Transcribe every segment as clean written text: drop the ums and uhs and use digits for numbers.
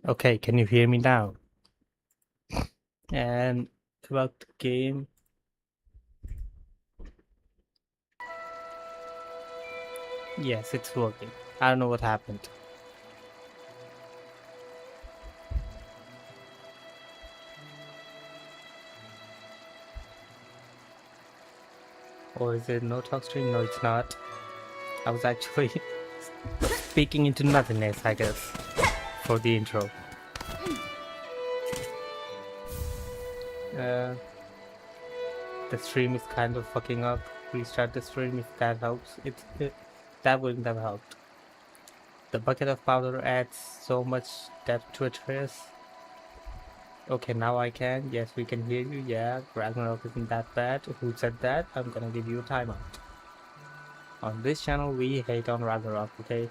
Okay, can you hear me now? And about the game. Yes, it's working. I don't know what happened. Or is it no talk stream? No, it's not. I was actually speaking into nothingness, I guess, for the intro. The stream is kind of fucking up. Restart the stream if that helps. That wouldn't have helped. The bucket of powder adds so much depth to a trace. Okay, now I can. Yes, we can hear you. Yeah, Ragnarok isn't that bad. Who said that? I'm gonna give you a timeout. On this channel, we hate on Ragnarok, okay?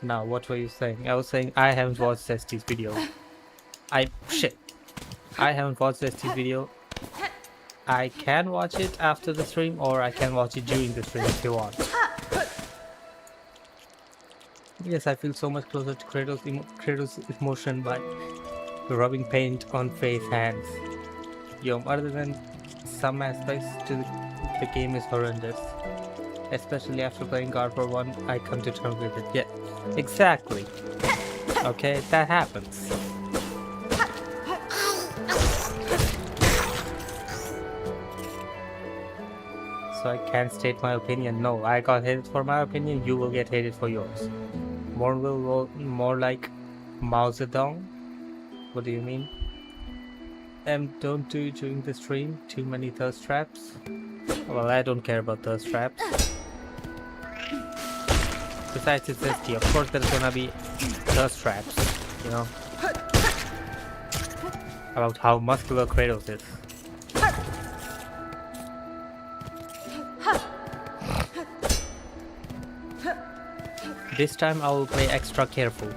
Now, what were you saying? I was saying I haven't watched ST's video. Shit. I haven't watched ST's video. I can watch it after the stream, or I can watch it during the stream if you want. Yes, I feel so much closer to Kratos' emotion by rubbing paint on face hands. Yo, other than some aspects to the game is horrendous. Especially after playing God for 1, I come to terms with it. Yeah, exactly. Okay, that happens. So I can't state my opinion. No, I got hated for my opinion, you will get hated for yours. More like Mao Zedong? What do you mean? Don't do it during the stream. Too many thirst traps. Well, I don't care about thirst traps. Besides, it's ST. Of course, there's gonna be thirst traps. You know, about how muscular Kratos is. This time I will play extra careful.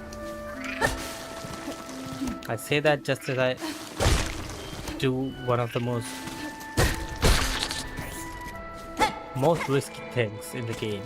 I say that just as I do one of the most risky things in the game.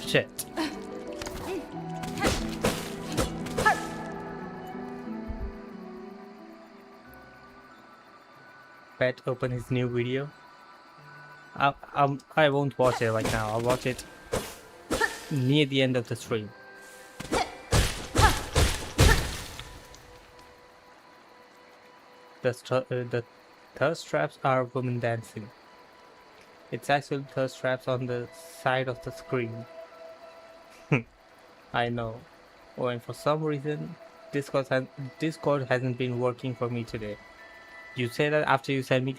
Shit. Pet open his new video. I won't watch it right now. I'll watch it near the end of the stream. The thirst traps are women dancing. It's actually thirst traps on the side of the screen. I know. Oh, and for some reason, Discord hasn't been working for me today. You say that after you send me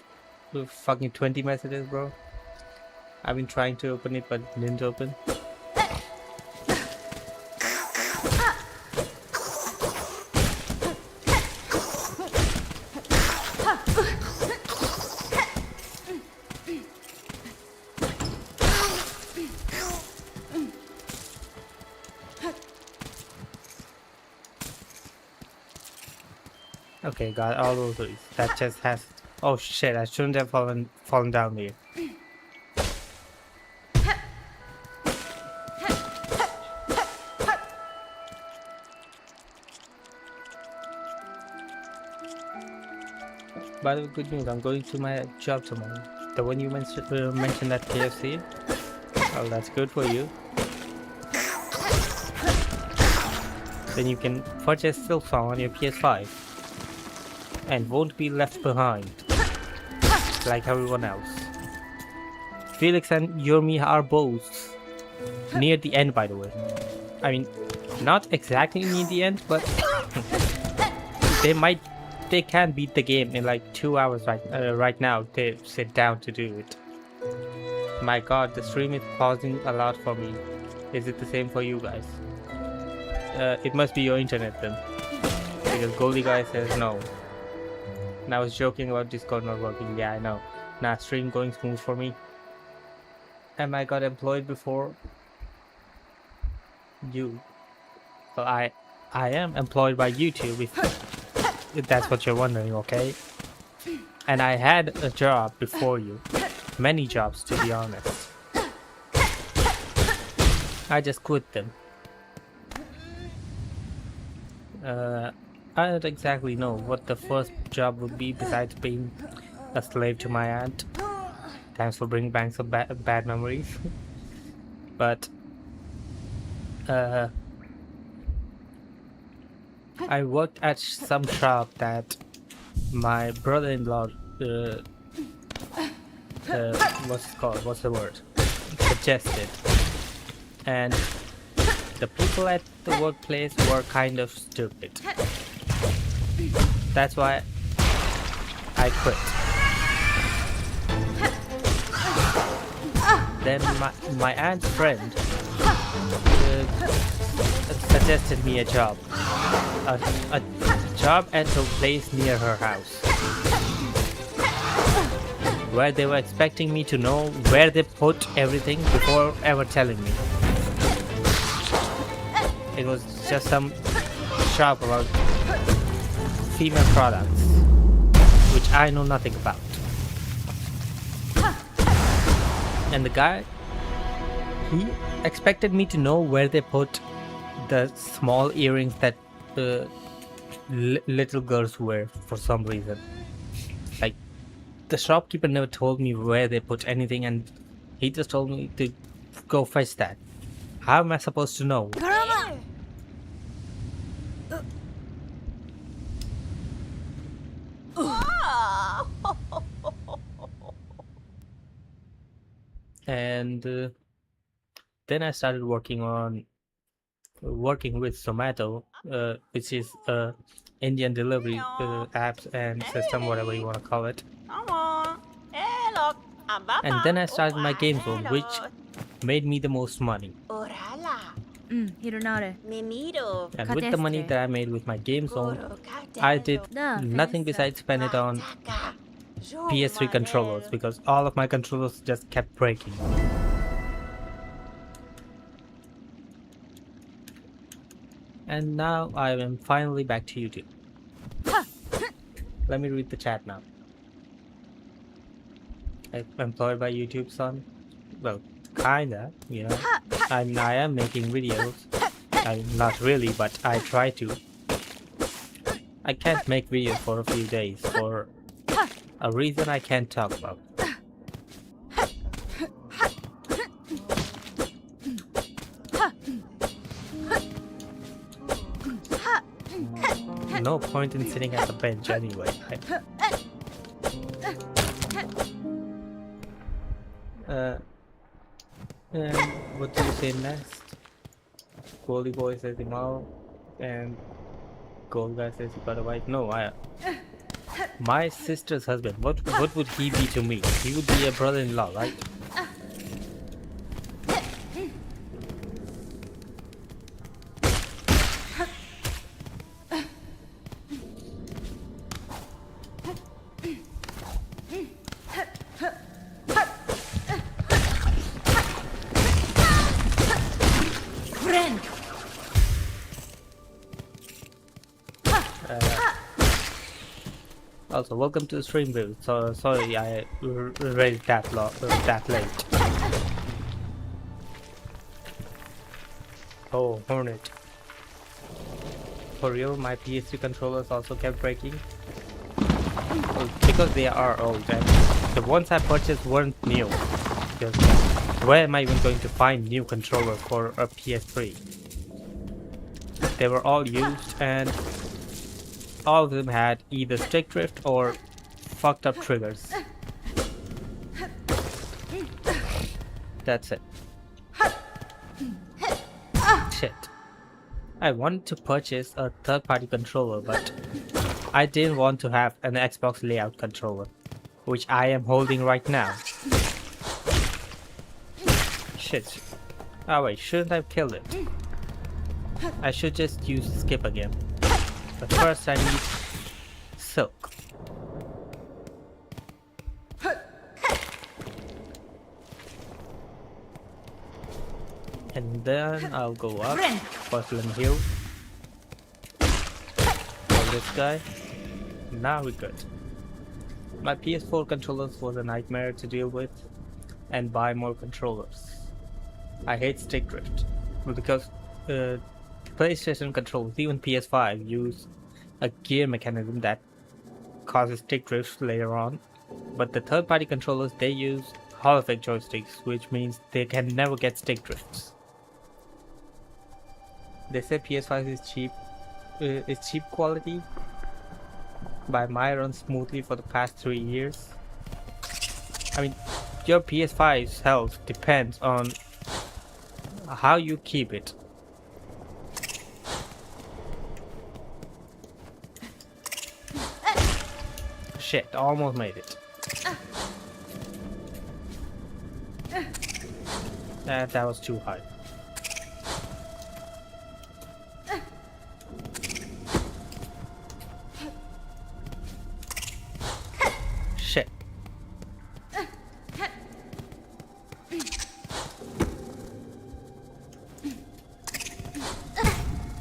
fucking 20 messages, bro? I've been trying to open it, but it didn't open. Okay, got all those threes. That chest has. Oh shit! I shouldn't have fallen down here. By the way, good news. I'm going to my job tomorrow. The one you mentioned at KFC. Oh, that's good for you. Then you can purchase SilkSong on your PS5. And won't be left behind like everyone else. Felix and Yormi are both near the end, by the way. I mean, not exactly near the end, but they can beat the game in like 2 hours right now. They sit down to do it. My god, the stream is pausing a lot for me. Is it the same for you guys? It must be your internet then. Because Goldie guy says no. And I was joking about Discord not working. Yeah, I know. Nah, stream going smooth for me. And I got employed before you. So I am employed by YouTube if that's what you're wondering, okay? And I had a job before you. Many jobs, to be honest. I just quit them. I don't exactly know what the first job would be besides being a slave to my aunt. Thanks for bringing back some bad memories. But I worked at some shop that my brother-in-law what's the word? Suggested. And the people at the workplace were kind of stupid. That's why I quit. Then my aunt's friend suggested me a job. A job at a place near her house, where they were expecting me to know where they put everything before ever telling me. It was just some shop about female products, which I know nothing about. And the guy, he expected me to know where they put the small earrings that little girls wear for some reason. Like, the shopkeeper never told me where they put anything, and he just told me to go fetch that. How am I supposed to know? And then I started working with Zomato, which is Indian delivery apps and system, whatever you want to call it. And then I started my game zone, which made me the most money. And with the money that I made with my game zone, I did nothing besides spend it on PS3 controllers, because all of my controllers just kept breaking. And now I am finally back to YouTube. Let me read the chat now. I'm employed by YouTube, son. Well, kinda, you know. I am making videos. Not really, but I try to. I can't make videos for a few days for a reason I can't talk about. No point in sitting at the bench anyway. And what do you say next? Goldie boy says Imal, and Gold guy says he got a wife. No, my sister's husband. What would he be to me? He would be a brother-in-law, right? Also, welcome to the stream, Bill. So sorry I raised that late. Oh, Hornet. For real, my PS3 controllers also kept breaking. Well, because they are old, and the ones I purchased weren't new. Because where am I even going to find new controllers for a PS3? They were all used, and all of them had either stick drift or fucked up triggers. That's it. Shit. I wanted to purchase a third-party controller, but I didn't want to have an Xbox layout controller, which I am holding right now. Shit. Oh wait, shouldn't I kill it? I should just use skip again. But first I need silk. And then I'll go up. First let me heal. Kill this guy. Now we're good. My PS4 controllers was a nightmare to deal with and buy more controllers. I hate stick drift because PlayStation controllers, even PS5, use a gear mechanism that causes stick drift later on. But the third-party controllers, they use Hall effect joysticks, which means they can never get stick drifts. They say PS5 is cheap quality. By my run smoothly for the past 3 years. I mean, your PS5's health depends on how you keep it. Shit, almost made it. That was too high. Shit.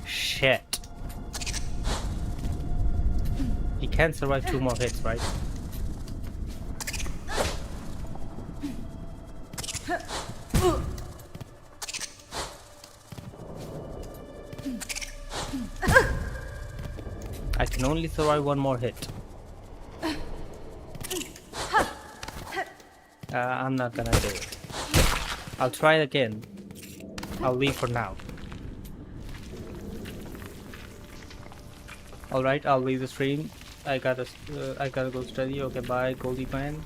Shit. He can survive 2 more hits, right? I can only survive 1 more hit. I'm not gonna do it. I'll try again. I'll leave for now. Alright, I'll leave the stream. I gotta go study. Okay, bye, Goldie Man.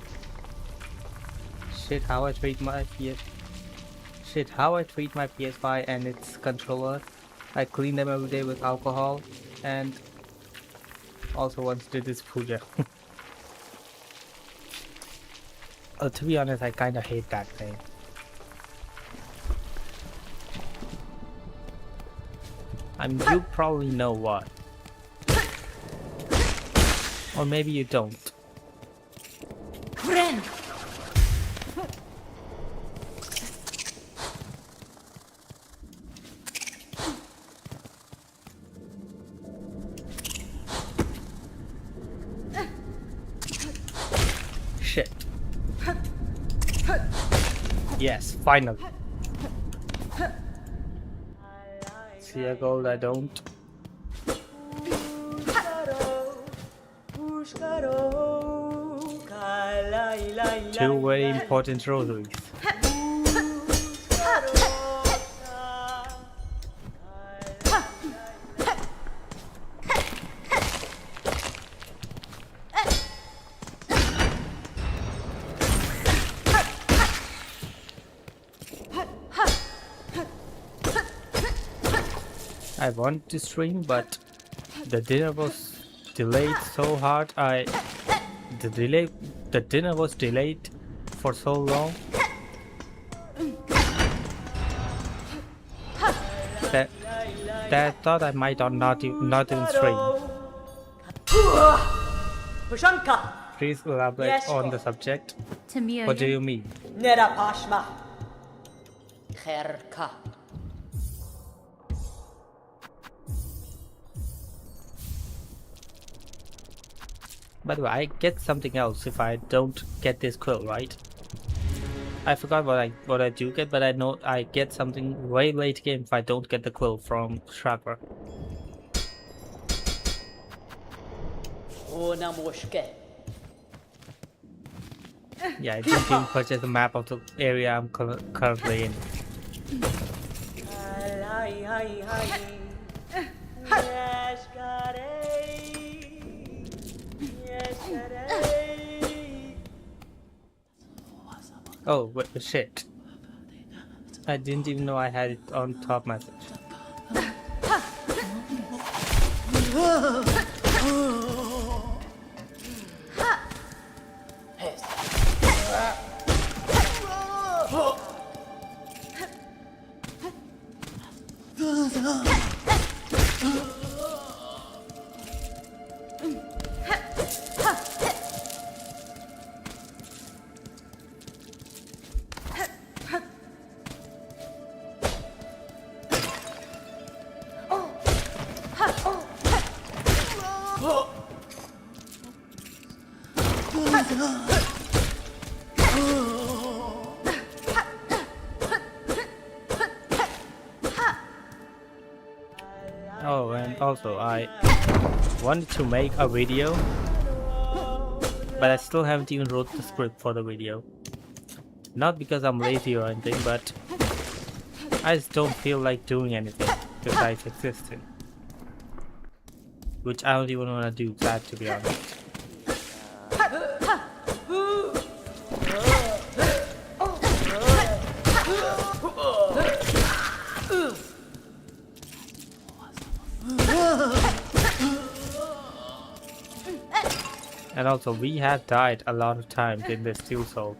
Shit, how I treat my PS5 and its controller. I clean them every day with alcohol, and also once did this puja. To be honest, I kinda hate that thing. I mean, you probably know what. Or maybe you don't. Shit. Yes, finally. See a gold I don't. 2 very important rosaries. I want to stream, but the dinner was delayed so hard. The dinner was delayed for so long that I thought I might not even stream. Please elaborate on the subject. What do you mean? By the way, I get something else if I don't get this quill, right? I forgot what I do get, but I know I get something way late game if I don't get the quill from Shrapper. Yeah, I didn't even purchase the map of the area I'm currently in. Oh, what the shit. I didn't even know I had it on top message. Oh, and also I wanted to make a video, but I still haven't even wrote the script for the video. Not because I'm lazy or anything, but I just don't feel like doing anything besides existing. Which I don't even want to do that, to be honest. And also, we have died a lot of times in this Steel Soul.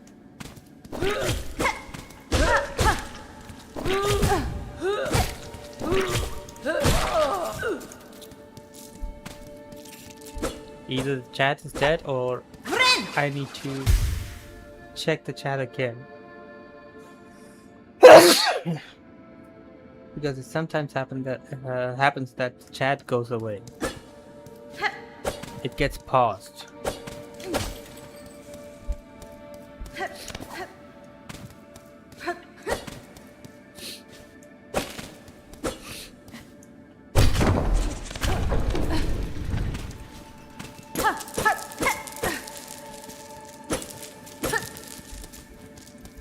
Either the chat is dead or I need to check the chat again. Because it sometimes happens that the chat goes away. It gets paused.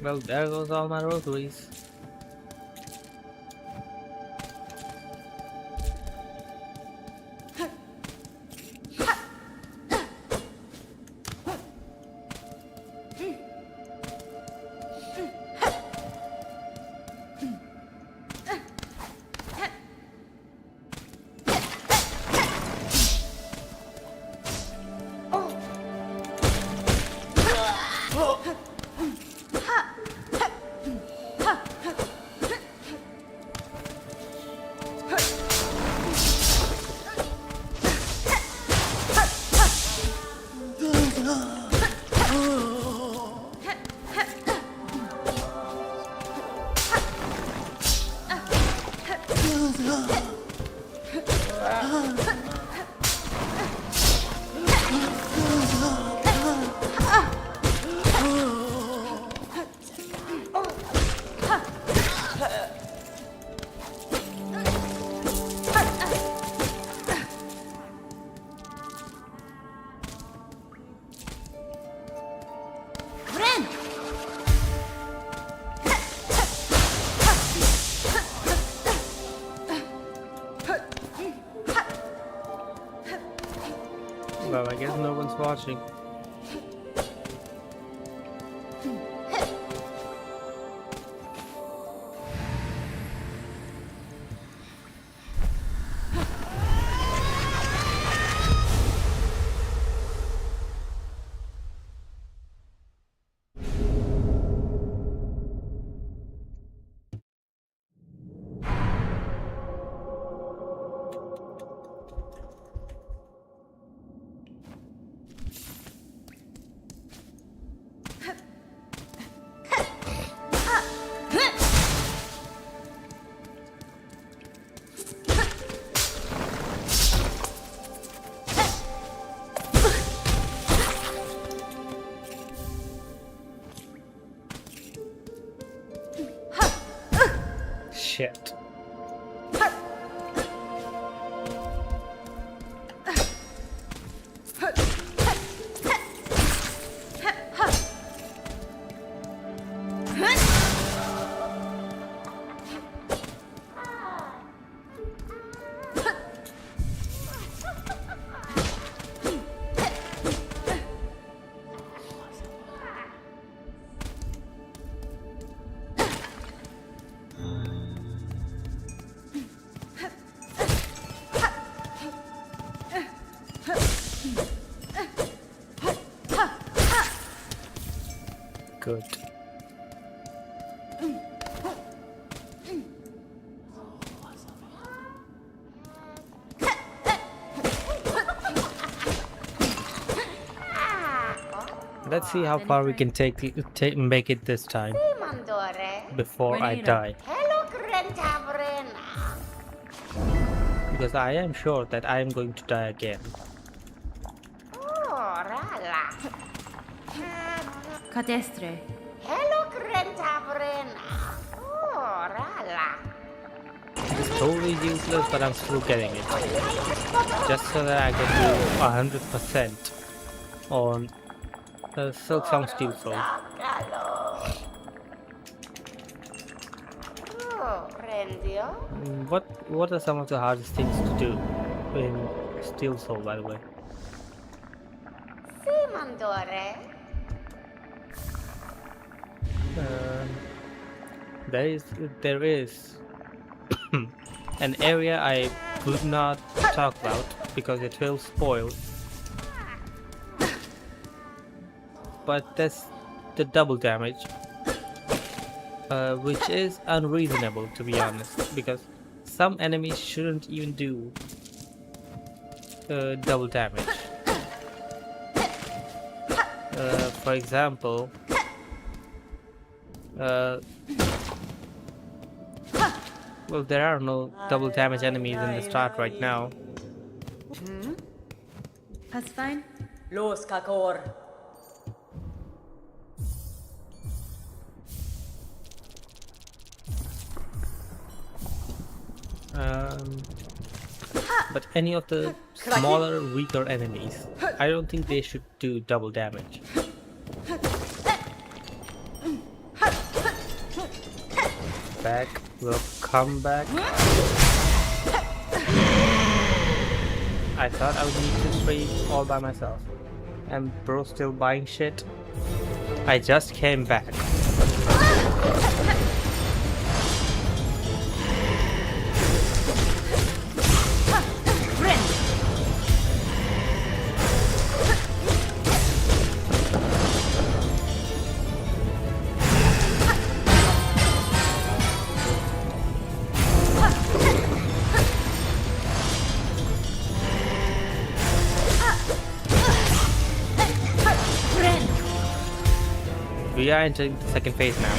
Well, there goes all my rosaries. Well, I guess no one's watching. Shit. Good. Let's see how far we can make it this time before I die. Because I am sure that I am going to die again. Cadestre. Hello, Crentabrena. Oh, Rala. It's totally useless, but I'm still getting it. Just so that I can do 100% on the SilkSong Steel Soul. Oh, Rendio. What are some of the hardest things to do in Steel Soul, by the way? Simandore. Um, there is an area I would not talk about because it will spoil. But that's the double damage, which is unreasonable to be honest, because some enemies shouldn't even do double damage. For example, well, there are no double damage enemies in the start right now. That's fine. Los Kakor. But any of the smaller, weaker enemies, I don't think they should do double damage. Back, will come back. I thought I would need to stream all by myself. And bro still buying shit. I just came back. We are entering the second phase now.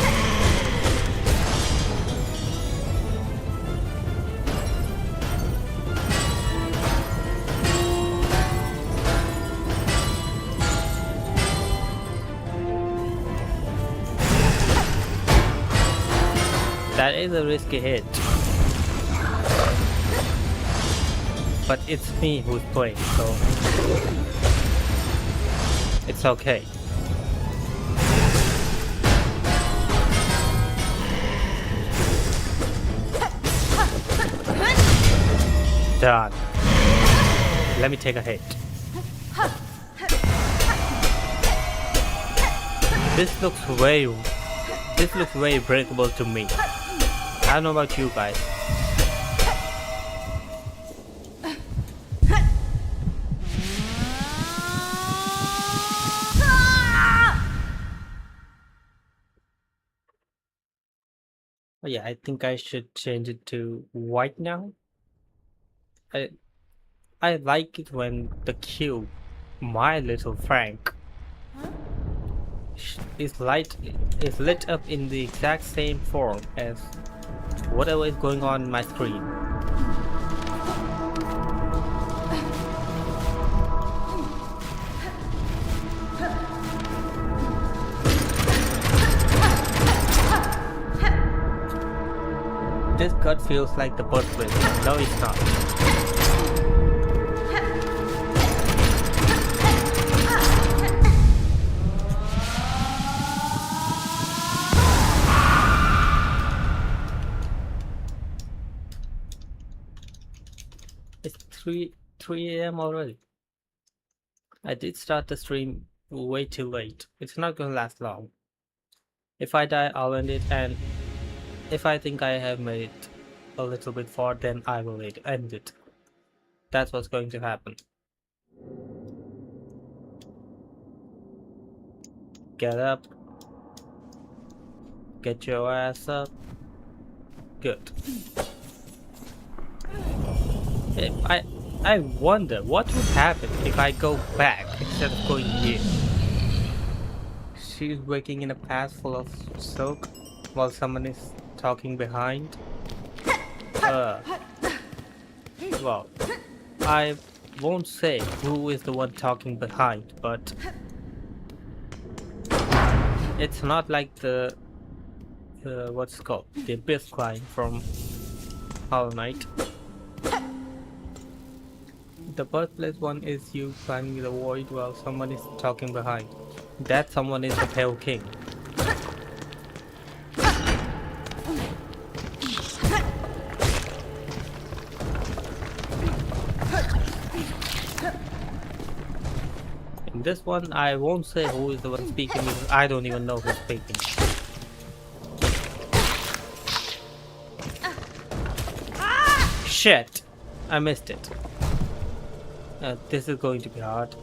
That is a risky hit. But it's me who's playing, so it's okay. Done. Let me take a hit. This looks very breakable to me. I don't know about you guys. Oh yeah, I think I should change it to white now. I like it when the cube, my little Frank, is lit up in the exact same form as whatever is going on in my screen. This cut feels like the birthplace. No, it's not. It's 3 a.m. already. I did start the stream way too late. It's not gonna last long. If I die, I'll end it, and if I think I have made it a little bit far, then I will end it. That's what's going to happen. Get up. Get your ass up. Good. I wonder what would happen if I go back instead of going here. She's waking in a path full of silk while someone is talking behind. Well, I won't say who is the one talking behind, but It's not like the what's it called, the abyss climb from Hollow Knight. The birthplace one is you climbing the void while someone is talking behind. That someone is the Pale King. In this one, I won't say who is the one speaking because I don't even know who's speaking. Shit! I missed it. This is going to be hard.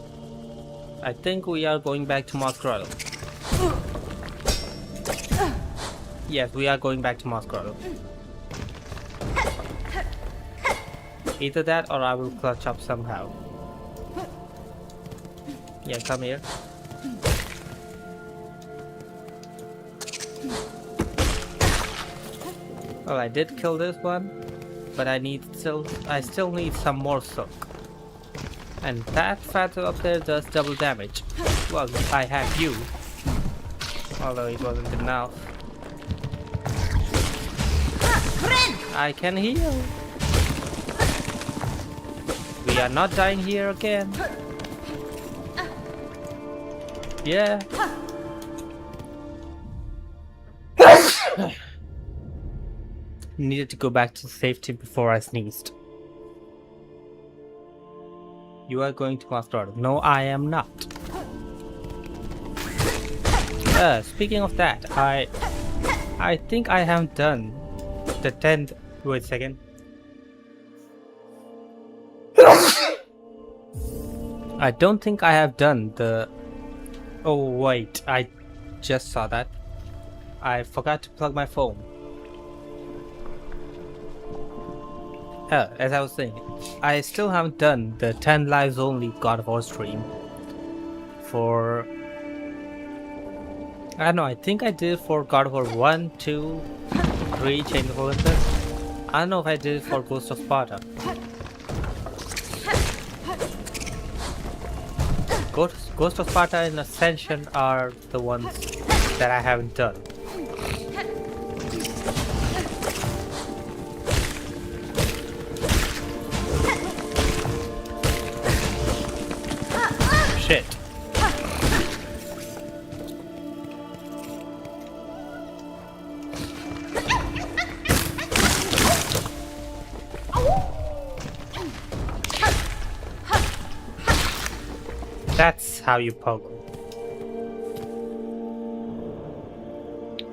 I think we are going back to Masquerado. Yes, we are going back to Masquerado. Either that or I will clutch up somehow. Yeah, come here. Well, I did kill this one, but I still need some more silk. And that feather up there does double damage. Well, I have you. Although it wasn't enough. I can heal. We are not dying here again. Yeah. Needed to go back to safety before I sneezed. You are going to Masquerade. No, I am not. Speaking of that, I think I have done the 10th. Wait a second. I don't think I have done the. Oh wait, I just saw that. I forgot to plug my phone. As I was saying, I still haven't done the 10 lives only God of War stream. For... I don't know, I think I did for God of War 1, 2, 3, Chain of Olympus. I don't know if I did it for Ghost of Sparta. Ghost of Sparta and Ascension are the ones that I haven't done. Shit. That's how you pogo.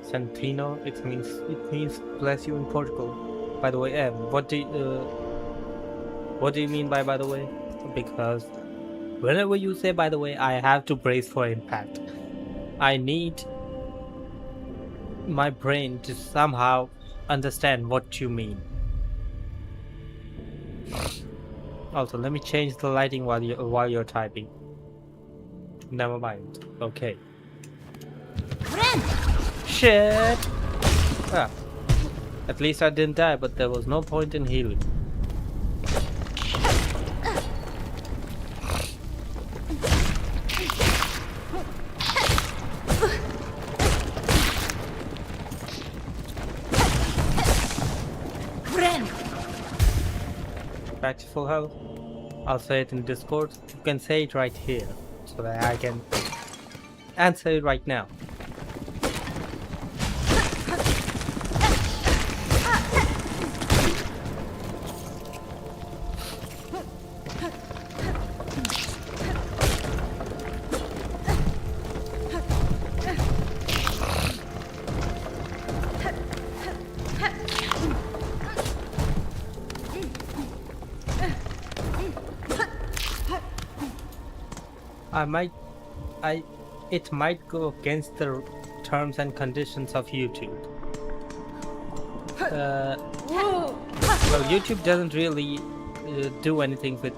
Santino, it means bless you in Portugal. By the way, what do you mean by the way? Because whenever you say by the way, I have to brace for impact. I need my brain to somehow understand what you mean. Also, let me change the lighting while you're typing. Never mind. Okay. Shit! Ah. At least I didn't die, but there was no point in healing. Back to full health. I'll say it in Discord. You can say it right here, so that I can answer it right now. It might go against the terms and conditions of YouTube. Well, YouTube doesn't really do anything with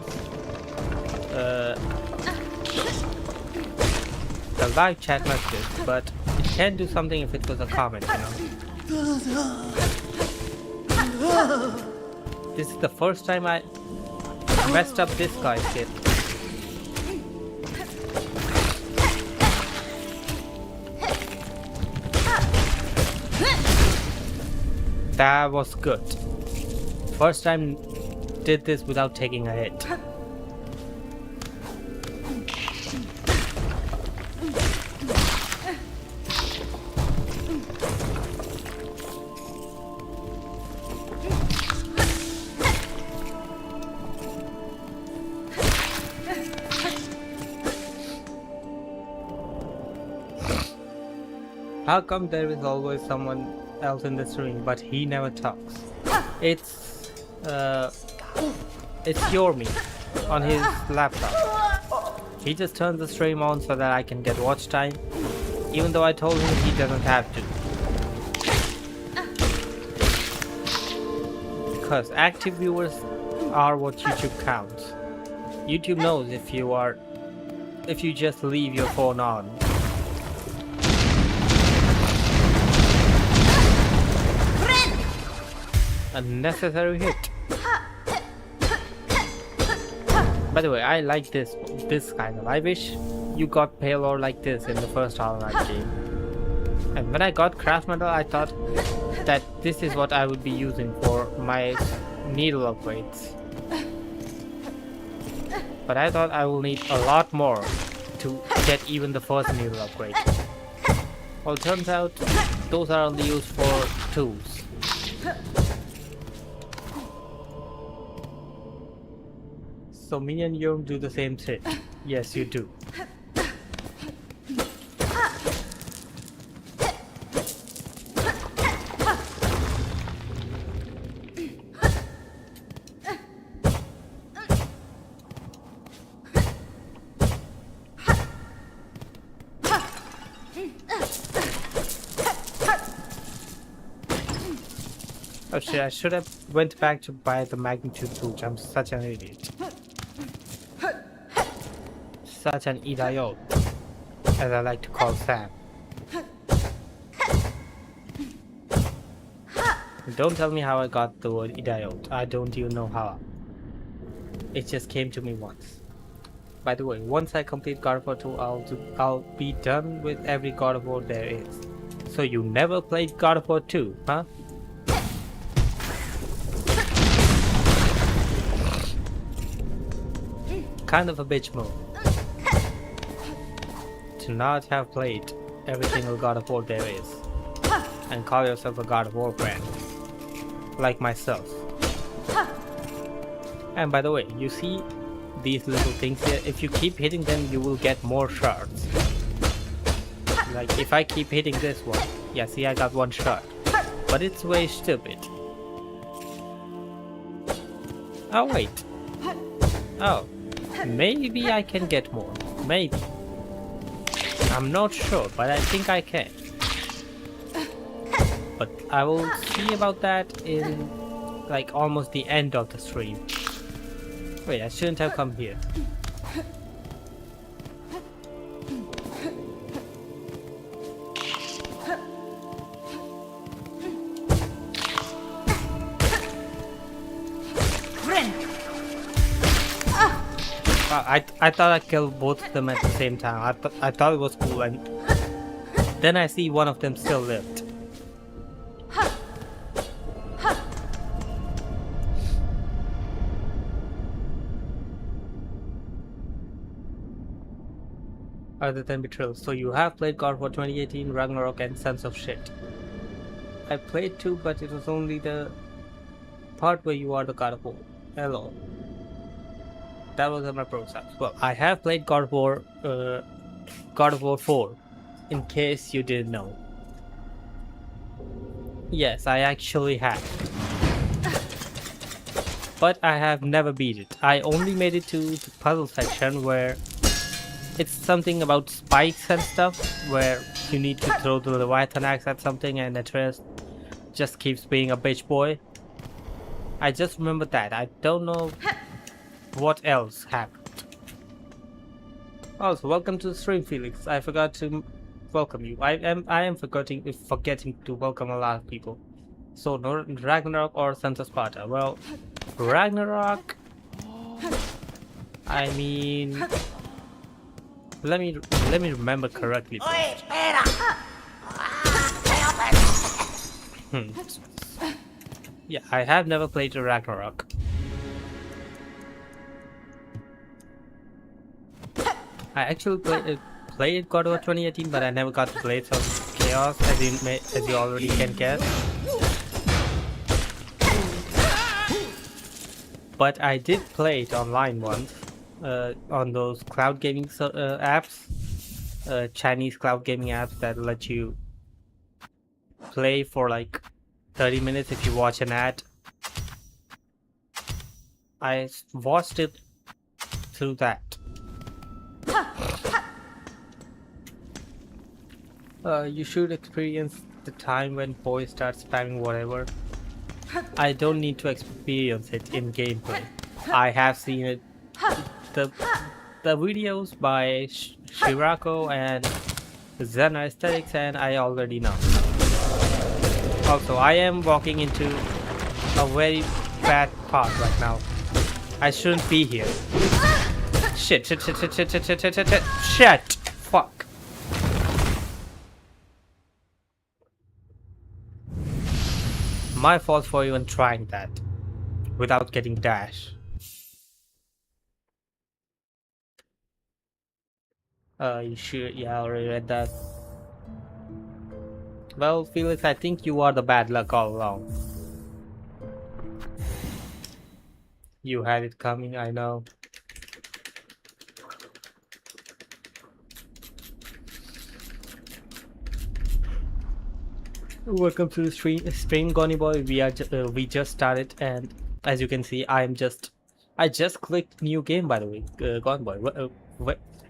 the live chat messages, but it can do something if it was a comment, you know. This is the first time I messed up this guy's kit. That was good. First time did this without taking a hit. How come there is always someone else in the stream, but he never talks? It's Yormi on his laptop. He just turns the stream on so that I can get watch time, even though I told him he doesn't have to. Because active viewers are what YouTube counts. YouTube knows if you just leave your phone on. Unnecessary hit. By the way, I like this kind of. I wish you got payload like this in the first Hollow Knight game. And when I got craft metal, I thought that this is what I would be using for my needle upgrades. But I thought I will need a lot more to get even the first needle upgrade. Well, turns out those are only used for tools. So me and you do the same shit. Yes, you do. Oh shit, I should have went back to buy the magnitude boots. I'm such an idiot. Such an idiot, as I like to call Sam. Don't tell me how I got the word idiot. I don't even know how. It just came to me once. By the way, once I complete God of War 2, I'll be done with every God of War there is. So you never played God of War 2, huh? Kind of a bitch move. To not have played every single God of War there is and call yourself a God of War fan, like myself. And by the way, you see these little things here? If you keep hitting them, you will get more shards. Like if I keep hitting this one, yeah, see, I got one shard, but it's way stupid. Oh wait, oh, maybe I can get more, maybe. I'm not sure, but I think I can. But I will see about that in like almost the end of the stream. Wait, I shouldn't have come here. I thought I killed both of them at the same time. I thought it was cool, and then I see one of them still lived. Other than Betrayal. So you have played God of War 2018, Ragnarok, and Sons of Shit. I played 2, but it was only the part where you are the God of War. Hello. That was on my process. Well, I have played God of War 4, in case you didn't know. Yes, I actually have. But I have never beat it. I only made it to the puzzle section where it's something about spikes and stuff, where you need to throw the Leviathan axe at something and Atreus just keeps being a bitch boy. I just remember that. I don't know what else happened. Also, welcome to the stream, Felix. I forgot to welcome you. I am forgetting to welcome a lot of people. So no Ragnarok or Sons of Sparta. Well, Ragnarok, I mean, let me remember correctly first. Yeah, I have never played a Ragnarok. I actually played God of War 2018, but I never got to play some Chaos, as you already can guess. But I did play it online once, on those cloud gaming apps, Chinese cloud gaming apps that let you play for like 30 minutes if you watch an ad. I watched it through that. You should experience the time when boys start spamming whatever. I don't need to experience it in gameplay. I have seen it. The the videos by Shirako and Zen Aesthetics, and I already know. Also, I am walking into a very bad path right now. I shouldn't be here. Shit. Fuck. My fault for even trying that without getting dash. You sure? Yeah, I already read that. Well, Felix, I think you are the bad luck all along. You had it coming, I know. Welcome to the stream, Goni boy. We just started, and as you can see, I just clicked new game, by the way, Goni boy.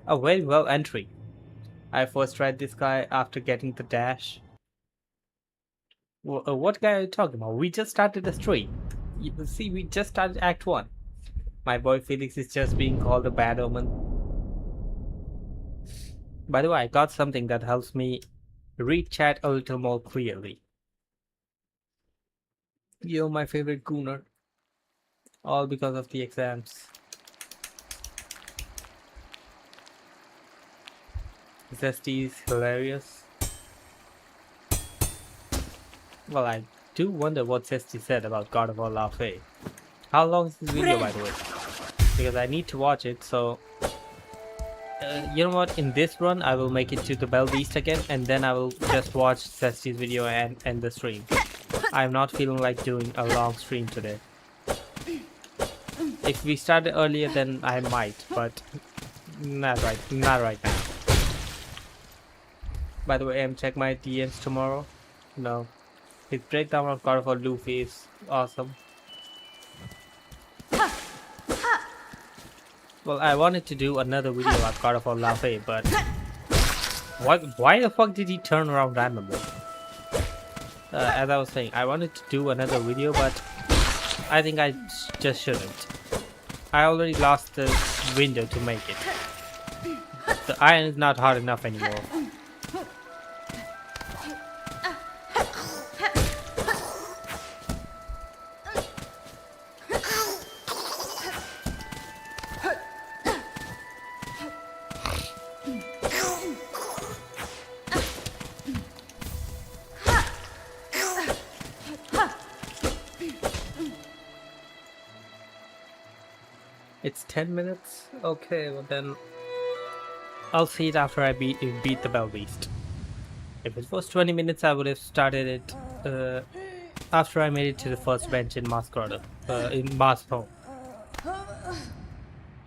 A very well entry. I first tried this guy after getting the dash. What guy are you talking about? We just started a stream. You see, we just started Act 1. My boy Felix is just being called a bad omen. By the way, I got something that helps me read chat a little more clearly. You're my favorite gooner. All because of the exams. Zesty is hilarious. Well, I do wonder what Zesty said about God of War Laufey. How long is this video, by the way? Because I need to watch it, so... you know what? In this run, I will make it to the Bell Beast again, and then I will just watch Zesty's video and end the stream. I'm not feeling like doing a long stream today. If we started earlier, then I might, but not right now. By the way, check my DMs tomorrow. No, his breakdown of God of War Luffy is awesome. Well, I wanted to do another video about God of War Laufey, but why the fuck did he turn around randomly? As I was saying, I wanted to do another video, but I think I just shouldn't. I already lost the window to make it. The iron is not hard enough anymore. It's 10 minutes? Okay, well then I'll see it after I beat the Bell Beast. If it was 20 minutes, I would have started it after I made it to the first bench in Masquerade, in Maspo.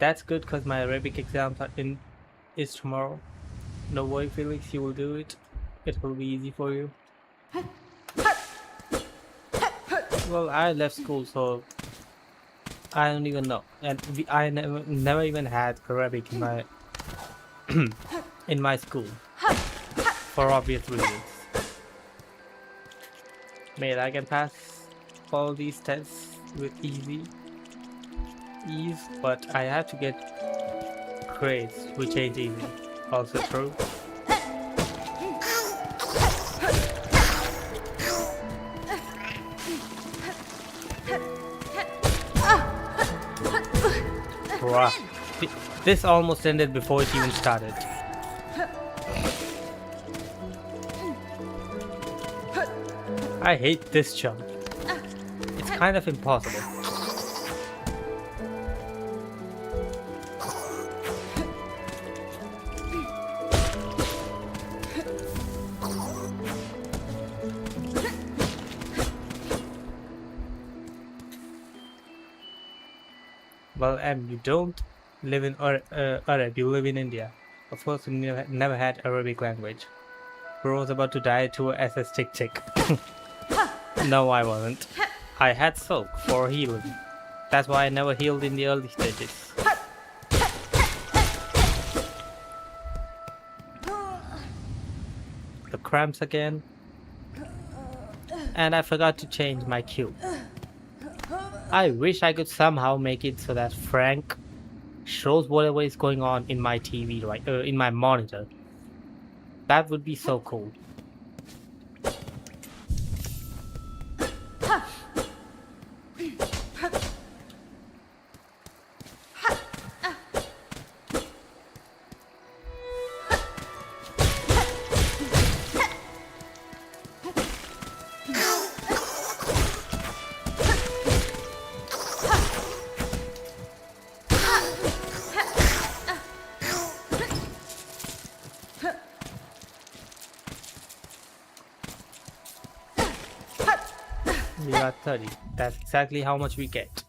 That's good because my Arabic exams is tomorrow. No worry, Felix, you will do it. It will be easy for you. Well, I left school, so I don't even know, and I never even had Arabic in my in my school for obvious reasons. Mate, I can pass all these tests with ease, but I have to get grades which ain't easy. Also true. Bruh. This almost ended before it even started. I hate this jump. It's kind of impossible. Well, you don't live in Arab, you live in India. Of course, you never had Arabic language. Bro was about to die to a SS tick tick. No, I wasn't. I had silk for healing. That's why I never healed in the early stages. The cramps again. And I forgot to change my cue. I wish I could somehow make it so that Frank shows whatever is going on in my TV, right? In my monitor. That would be so cool. We got 30. That's exactly how much we get.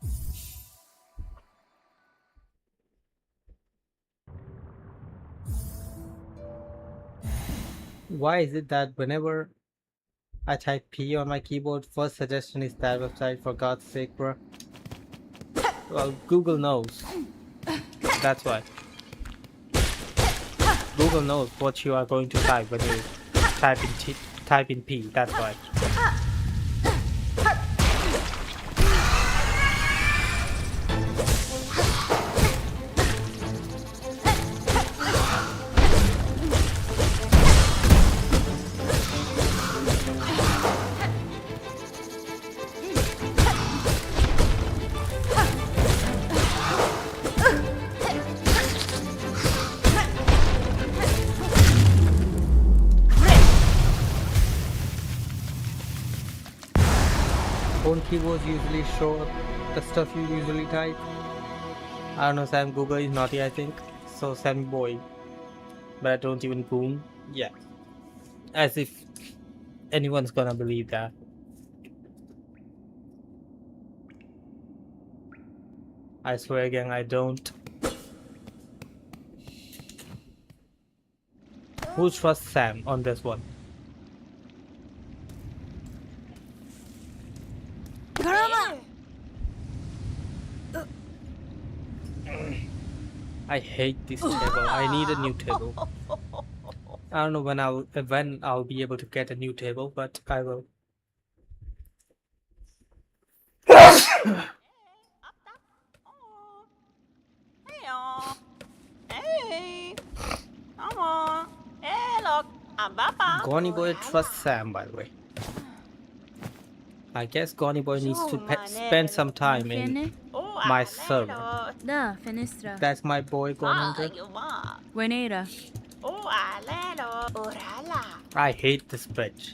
Why is it that whenever I type P on my keyboard, first suggestion is that website, for God's sake, bro? Well, Google knows. That's why. Google knows what you are going to type when you type in P. That's why. Phone keyboards usually show the stuff you usually type. I don't know, Sam. Google is naughty, I think. So Sammy boy. But I don't even boom. Yeah. As if anyone's gonna believe that. I swear again, I don't. Who trusts Sam on this one? I hate this table. I need a new table. I don't know when I'll be able to get a new table, but I will. Goni Boy trusts Sam, by the way. I guess Goni Boy needs to spend some time in my server. Da, finestra. That's my boy, Gonhunter. Buenera. I hate this bitch.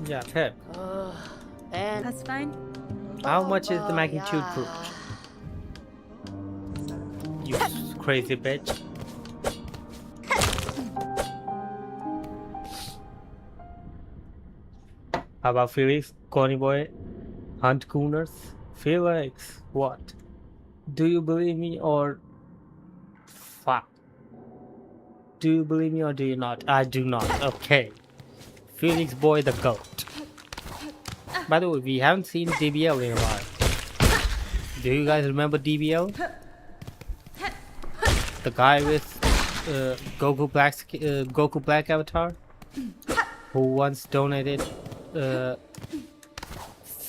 Yeah, okay. That's fine. How much is the magnitude proof? You crazy bitch. How about Felix, Connie Boy, Hunt Cooners? Felix, what? Do you believe me or fuck? Do you believe me or do you not? I do not. Okay. Felix Boy the GOAT. By the way, we haven't seen DBL in a while. Do you guys remember DBL? The guy with Goku Black avatar, who once donated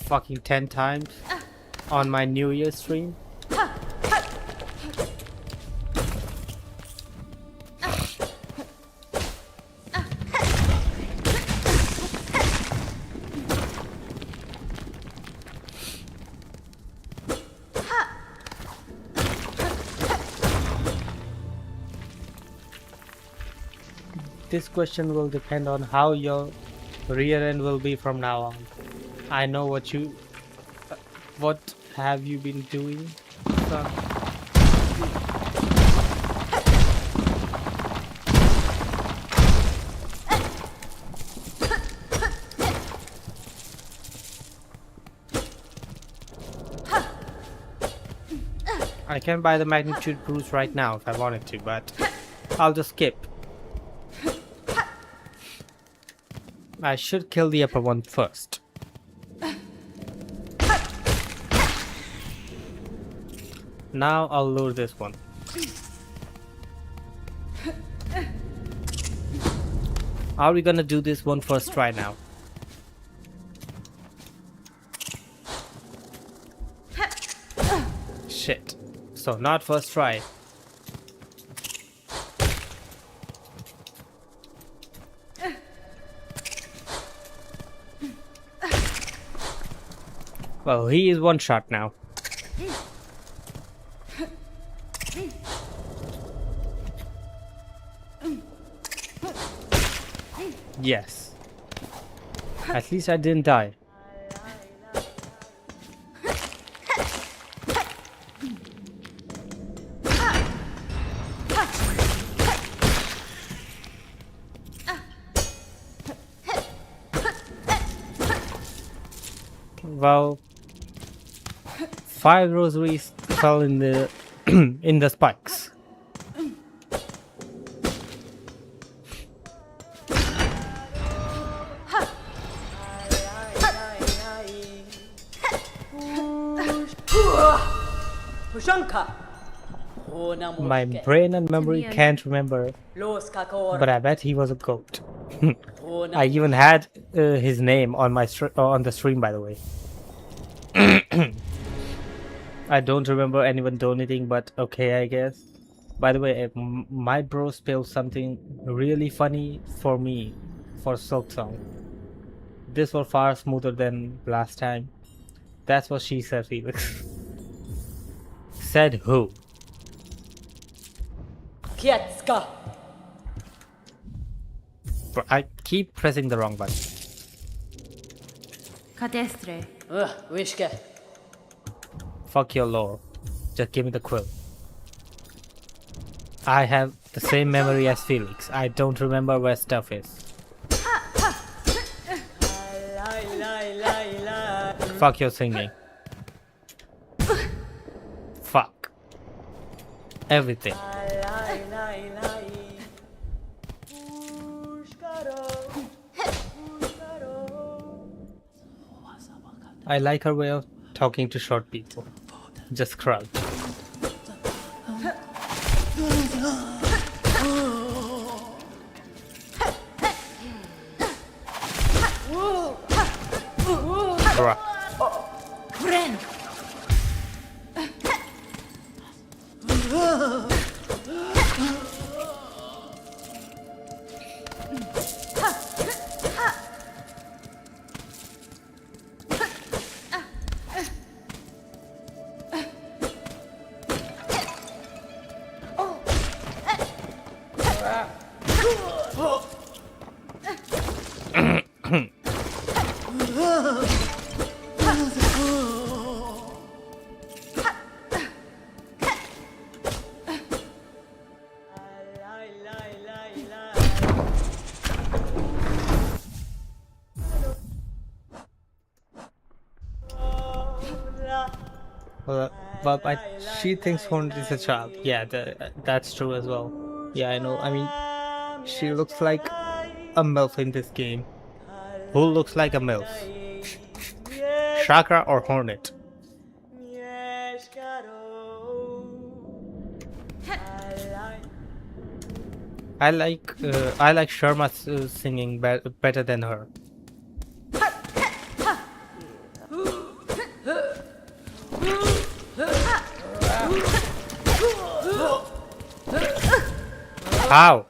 fucking 10 times on my New Year stream. This question will depend on how your rear end will be from now on. I know what have you been doing, son? I can buy the magnitude boost right now if I wanted to, but I'll just skip. I should kill the upper one first. Now I'll lure this one. Are we gonna do this one first try now? Shit. So not first try. Well, he is one shot now. Yes. At least I didn't die. Well, 5 rosaries fell in the in the spikes. My brain and memory can't remember, but I bet he was a goat. I even had his name on my on the stream, by the way. I don't remember anyone donating, but okay, I guess. By the way, my bro spilled something really funny for me for SilkSong. This was far smoother than last time. That's what she said, Felix. Said who? Kietska. Bro, I keep pressing the wrong button. Cadestre. Wishke. Fuck your lore. Just give me the quill. I have the same memory as Felix. I don't remember where stuff is. Fuck your singing. Fuck. Everything. I like her way of talking to short people. Just crouch. Bruh. Well, she thinks Hornet is a child. Yeah, that's true as well. Yeah, I know. I mean, she looks like a MILF in this game. Who looks like a MILF? Chakra or Hornet? I like Sharma's singing better than her. How?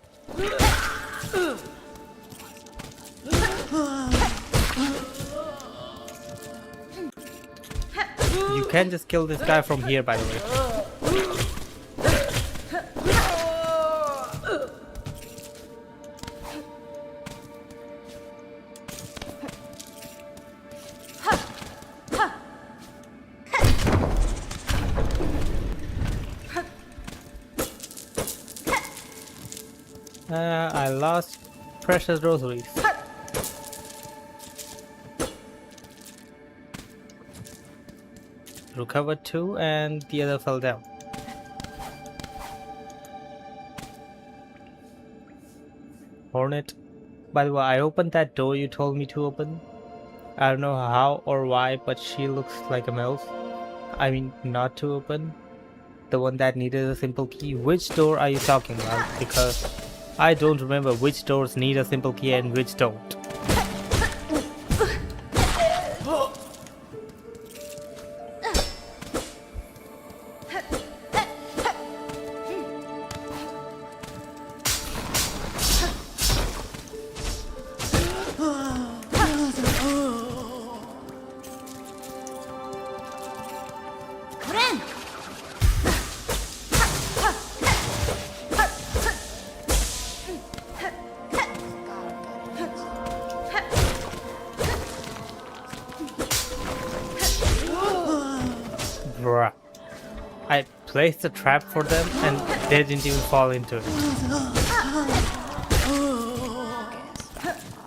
You can just kill this guy from here, by the way. I lost precious rosaries. Recovered two and the other fell down. Hornet. By the way, I opened that door you told me to open. I don't know how or why, but she looks like a mouse. I mean, not to open. The one that needed a simple key. Which door are you talking about? Because I don't remember which doors need a simple key and which don't. Bruh. I placed a trap for them and they didn't even fall into it.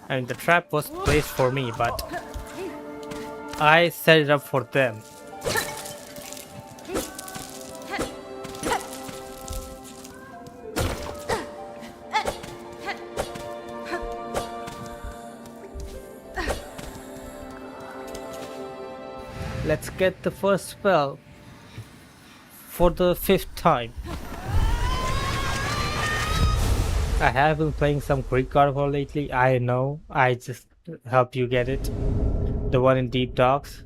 I mean, the trap was placed for me, but I set it up for them. Let's get the first spell for the 5th time. I have been playing some Greek God of War lately. I know. I just helped you get it. The one in Deep Docks.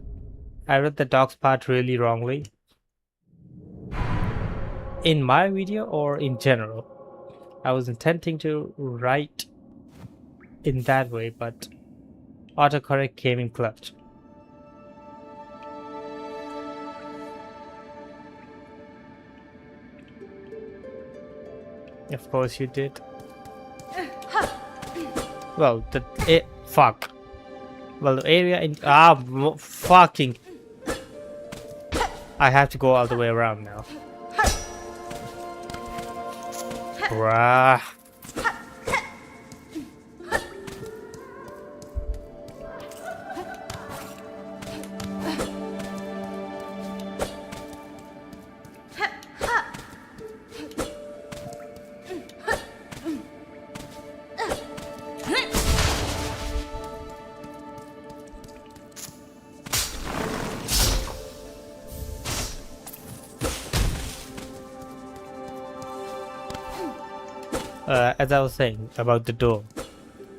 I read the Docks part really wrongly. In my video or in general? I was intending to write in that way, but autocorrect came in clutch. Of course you did. Well, fuck. Well, the area in fucking. I have to go all the way around now. Bruh. As I was saying about the door.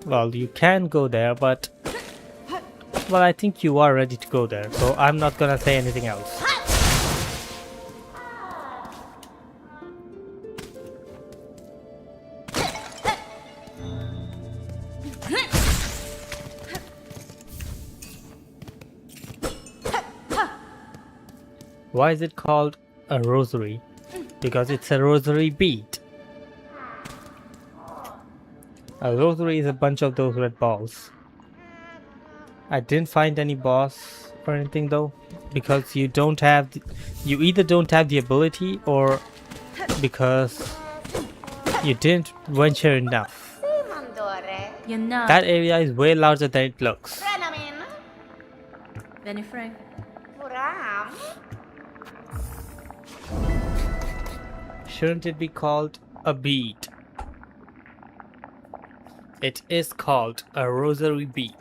Well, you can go there, but... Well, I think you are ready to go there, so I'm not gonna say anything else. Why is it called a rosary? Because it's a rosary bead. A rosary is a bunch of those red balls. I didn't find any boss or anything though, because you don't have you either don't have the ability or because you didn't venture enough. That area is way larger than it looks. Shouldn't it be called a bead? It is called a rosary bead.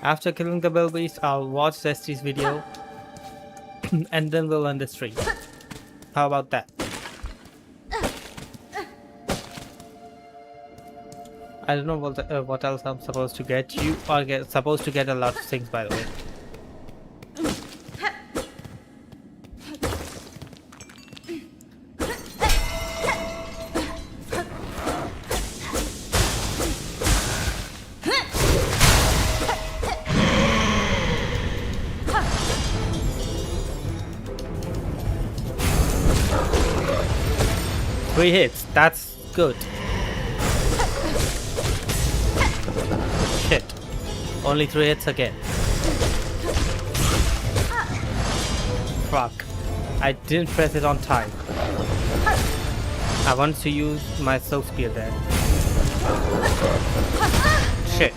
After killing the bell beast, I'll watch Zesti's video and then we'll end the stream. How about that? I don't know what else I'm supposed to get. You are supposed to get a lot of things, by the way. Three hits, that's good. Shit. Only 3 hits again. Fuck. I didn't press it on time. I wanted to use my silk spear there. Shit.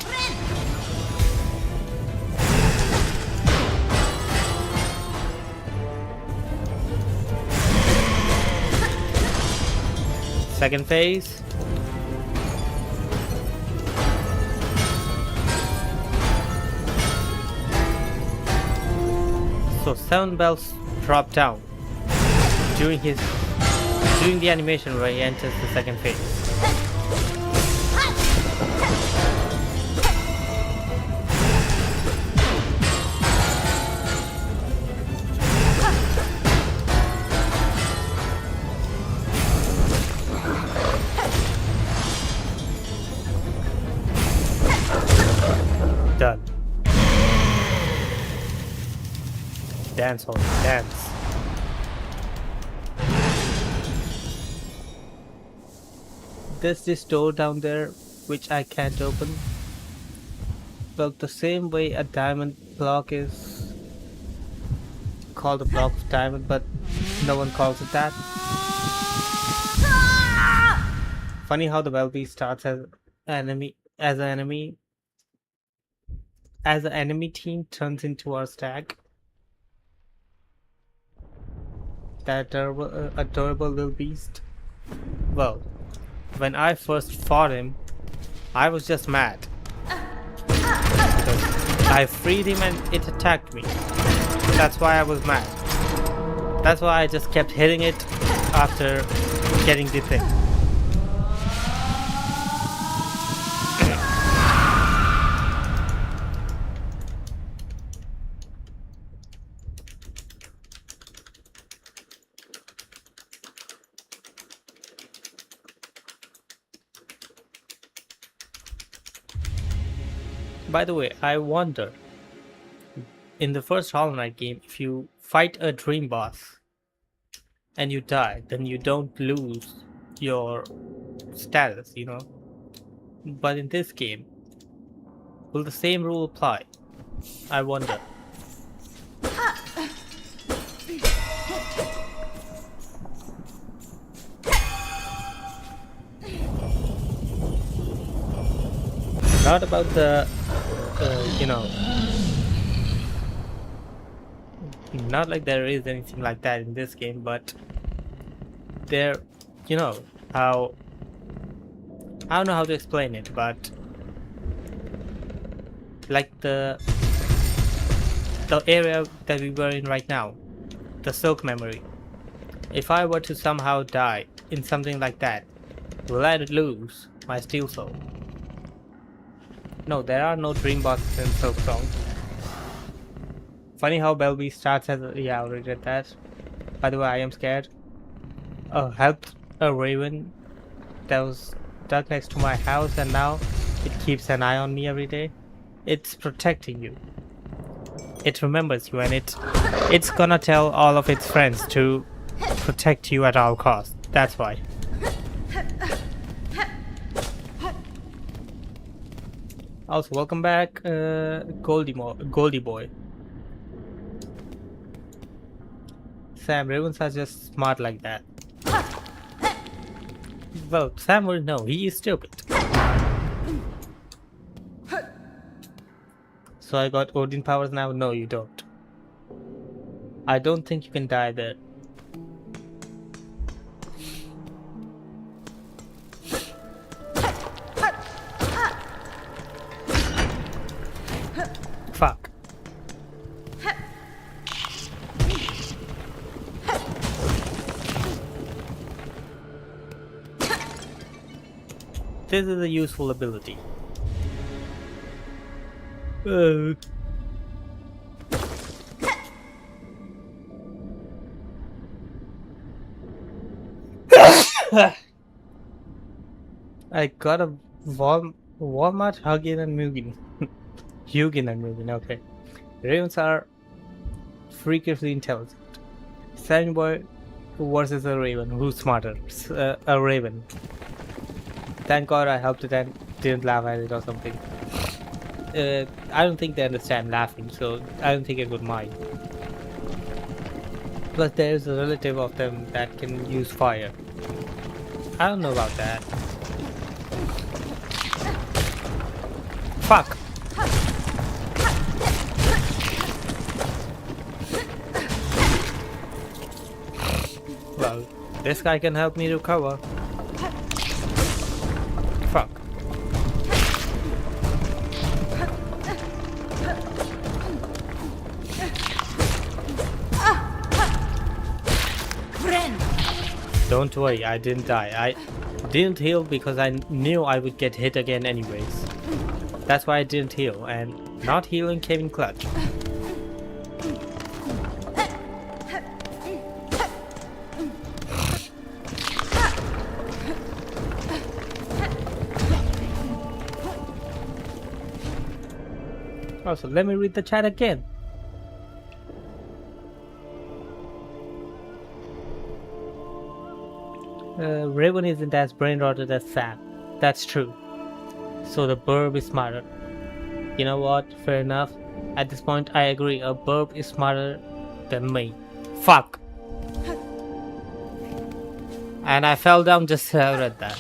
Second phase. So 7 bells drop down during the animation where he enters the second phase. Done. Dance, Holly, dance. There's this door down there which I can't open. Well, the same way a diamond block is called a block of diamond, but no one calls it that. Funny how the Welby starts as an enemy team turns into our stag. That adorable little beast. Well, when I first fought him, I was just mad. Because I freed him and it attacked me. That's why I was mad. That's why I just kept hitting it after getting defeated. By the way, I wonder, in the first Hollow Knight game, if you fight a dream boss and you die, then you don't lose your status, you know. But in this game, will the same rule apply? I wonder. Not about the not like there is anything like that in this game, but there, how, I don't know how to explain it, but like the area that we were in right now, the silk memory, if I were to somehow die in something like that, will I lose my steel soul? No, there are no dream bosses in SilkSong. Funny how Belby starts as yeah, I already did that. By the way, I am scared. Helped a raven that was stuck next to my house, and now it keeps an eye on me every day. It's protecting you. It remembers you, and it's gonna tell all of its friends to protect you at all costs. That's why. Also, welcome back, Goldie Boy. Sam, ravens are just smart like that. Well, Sam will know, he is stupid. So I got Odin powers now? No, you don't. I don't think you can die there. Fuck. this is a useful ability. Uh. I got a Walmart Hugin and Mugen. Hugin and Mugen, okay. Ravens are freakishly intelligent. Sandboy versus a raven. Who's smarter? A raven. Thank God I helped it and didn't laugh at it or something. I don't think they understand laughing, so I don't think it would mind. Plus there's a relative of them that can use fire. I don't know about that. Fuck! Well, this guy can help me recover. Fuck. Don't worry, I didn't die. I didn't heal because I knew I would get hit again anyways. That's why I didn't heal, and not healing came in clutch. Also, let me read the chat again. Raven isn't as brain-rotted as Sam. That's true. So the burb is smarter. You know what? Fair enough. At this point, I agree. A burb is smarter than me. Fuck. And I fell down just as I read that.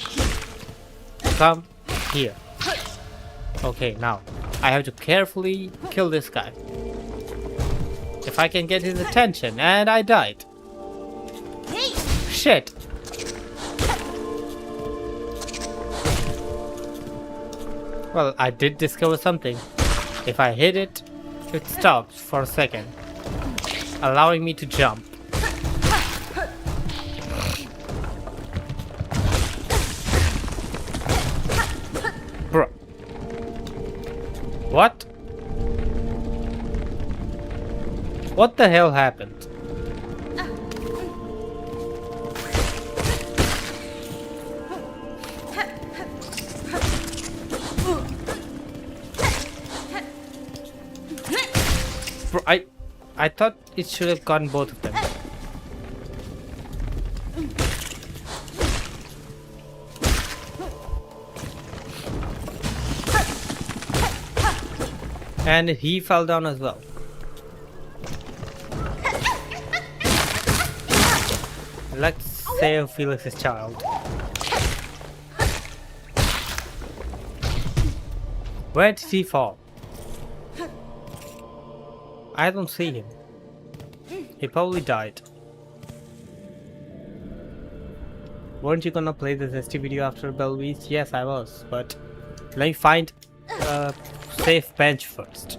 Come here. Okay, now I have to carefully kill this guy. If I can get his attention, and I died. Shit. Well, I did discover something. If I hit it, it stops for a second, allowing me to jump. Bro. What? What the hell happened? Bro, I thought it should have gotten both of them. And he fell down as well. Let's save Felix's child. Where did he fall? I don't see him. He probably died. Weren't you gonna play this ST video after Belvis? Yes, I was, but let me find a safe bench first.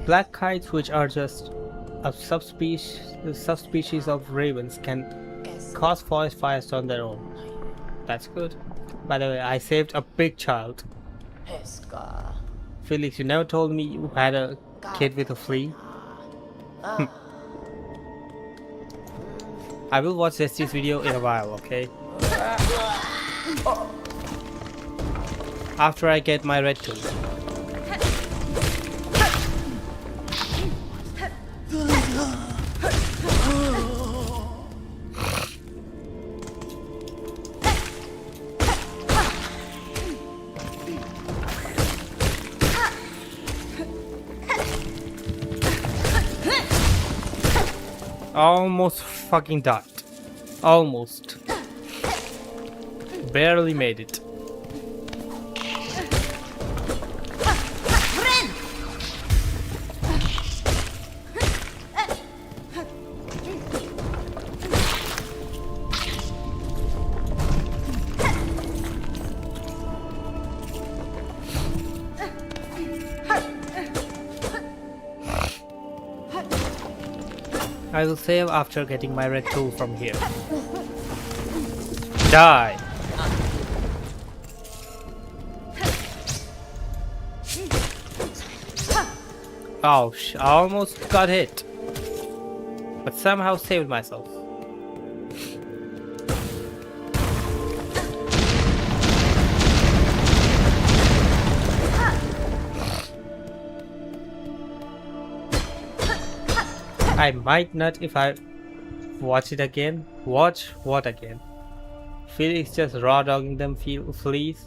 Black kites, which are just a subspecies of ravens, can cause forest fires on their own. That's good. By the way, I saved a big child. Felix, you never told me you had a kid with a flea. I will watch this video in a while, okay? After I get my red tooth. Almost fucking died. Almost. Barely made it. I will save after getting my red tool from here. Die! Oh, I almost got hit. But somehow saved myself. I might not if I watch it again. Watch what again? Felix just raw dogging them fleas?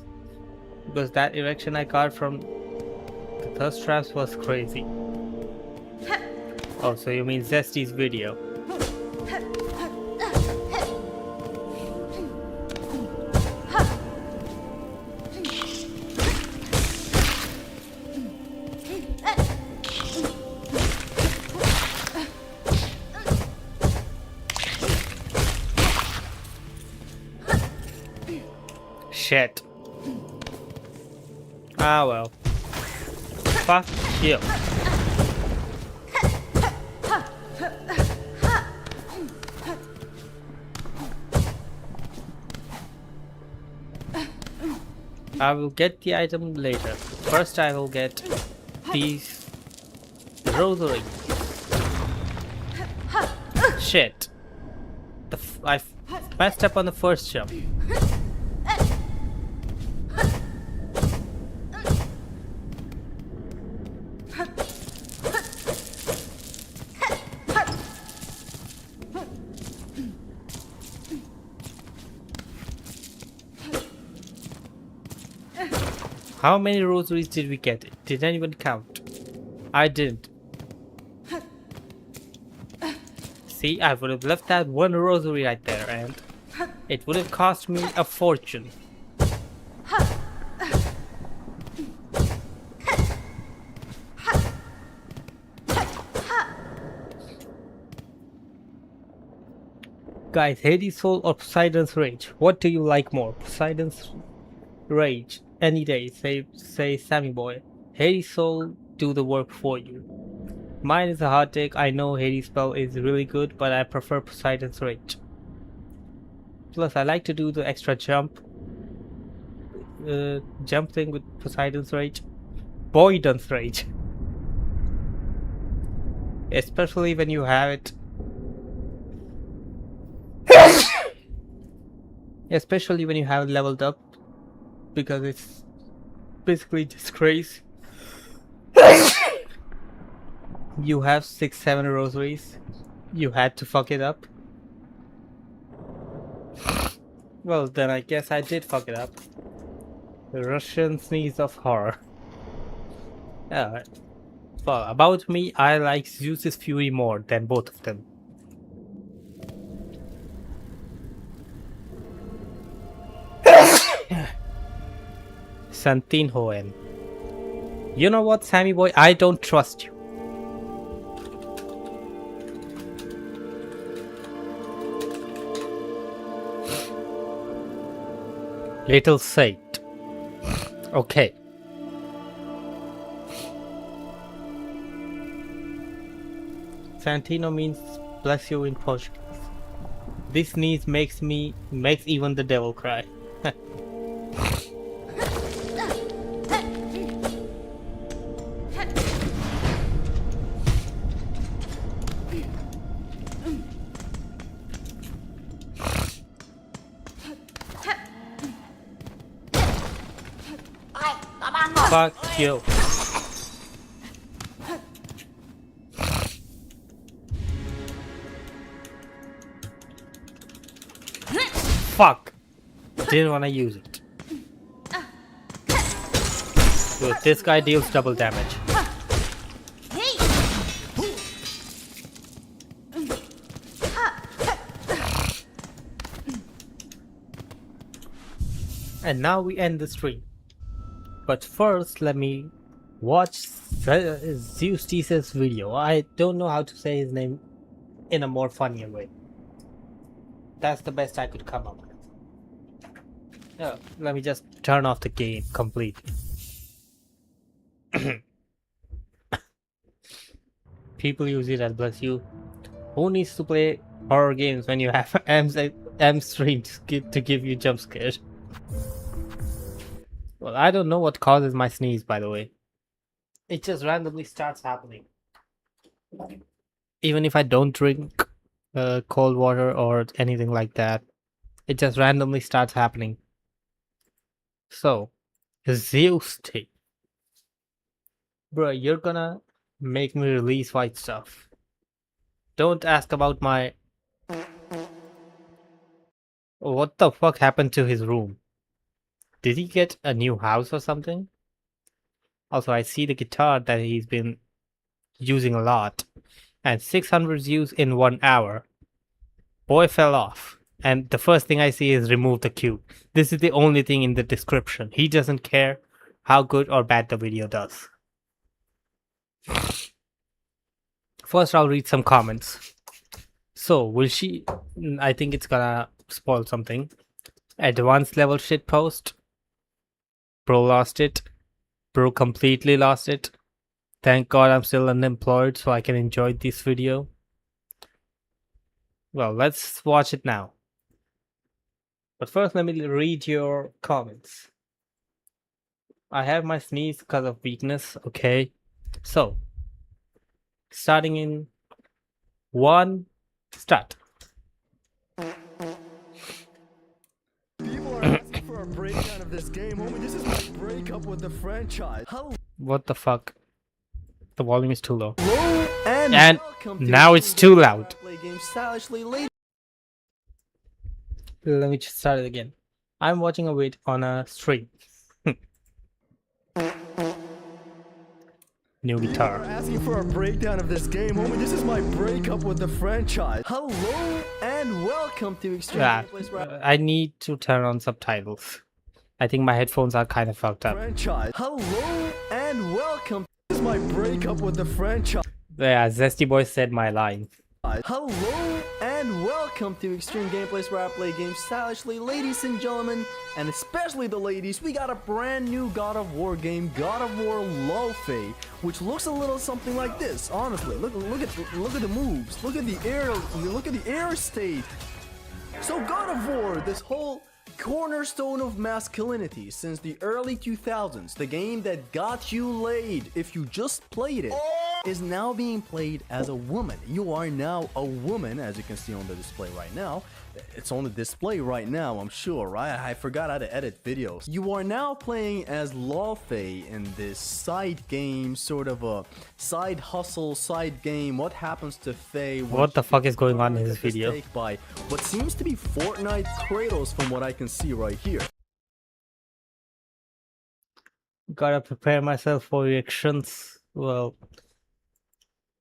Because that erection I got from the thirst traps was crazy. Oh, so you mean Zesty's video? Shit. Ah well. Fuck you. I will get the item later. First I will get these rosary. Shit. I messed up on the first jump. How many rosaries did we get? Did anyone count? I didn't. See, I would have left that one rosary right there and it would have cost me a fortune. Guys, Hades Soul or Poseidon's Rage? What do you like more? Poseidon's Rage. Any day, say Sammy Boy. Hades Soul do the work for you. Mine is a hot take. I know Hades spell is really good, but I prefer Poseidon's Rage. Plus, I like to do the extra jump thing with Poseidon's Rage. Boydon's Rage. Especially when you have it. Especially when you have it leveled up. Because it's basically disgrace. You have 6-7 rosaries. You had to fuck it up. Well, then I guess I did fuck it up. The Russian sneeze of horror. Alright. Well, about me, I like Zeus's Fury more than both of them. Santin Hoen. You know what, Sammy Boy? I don't trust you. Little saint. Okay. Santino means bless you in Portuguese. This sneeze makes even the devil cry. Fuck you. Fuck. Didn't want to use it. Good, this guy deals double damage. And now we end the stream. But first, let me watch Zeus' video. I don't know how to say his name in a more funnier way. That's the best I could come up with. Oh, let me just turn off the game completely. People use it as bless you. Who needs to play horror games when you have M stream to give you jump scares? Well, I don't know what causes my sneeze, by the way. It just randomly starts happening. Even if I don't drink cold water or anything like that, it just randomly starts happening. So, Zeus tape. Bro, you're gonna make me release white stuff. Don't ask about my... What the fuck happened to his room? Did he get a new house or something? Also, I see the guitar that he's been using a lot. And 600 views in 1 hour. Boy fell off. And the first thing I see is remove the cube. This is the only thing in the description. He doesn't care how good or bad the video does. First, I'll read some comments. So, will she... I think it's gonna spoil something. Advanced level shit post. Bro lost it. Bro completely lost it. Thank God I'm still unemployed so I can enjoy this video. Well, let's watch it now. But first, let me read your comments. I have my sneeze because of weakness, okay? So, starting in 1, start. People are asking for a breakdown of this game, homie. This is my breakup with the franchise. Hello What the fuck? The volume is too low. and, And welcome to now it's too loud. Play games stylishly late. Let me just start it again. I'm watching a vid on a stream. New People guitar. are asking for a breakdown of this game, homie. This is my breakup with the franchise. Hello and welcome to Extreme Yeah, Gameplays Rap I need to turn on subtitles. I think my headphones are kind of fucked up. franchise. Hello and welcome. This is my breakup with the franchise. Yeah, Zesty Boy said my line. Hello and welcome to Extreme Gameplays where I play games stylishly, ladies and gentlemen, and especially the ladies. We got a brand new God of War game, God of War Lo-Fi, which looks a little something like this. Honestly, look at the moves, look at the air state. So God of War, this whole cornerstone of masculinity since the early 2000s, the game that got you laid if you just played it, is now being played as a woman. You are now a woman, as you can see on the display right now. It's on the display right now, I'm sure, right? I forgot how to edit videos. You are now playing as Lo-Fi in this side game, sort of a side hustle, side game. What happens to Faye? What the fuck is going on in this video? By what seems to be Fortnite Kratos from what I can see right here. Gotta prepare myself for reactions. Well,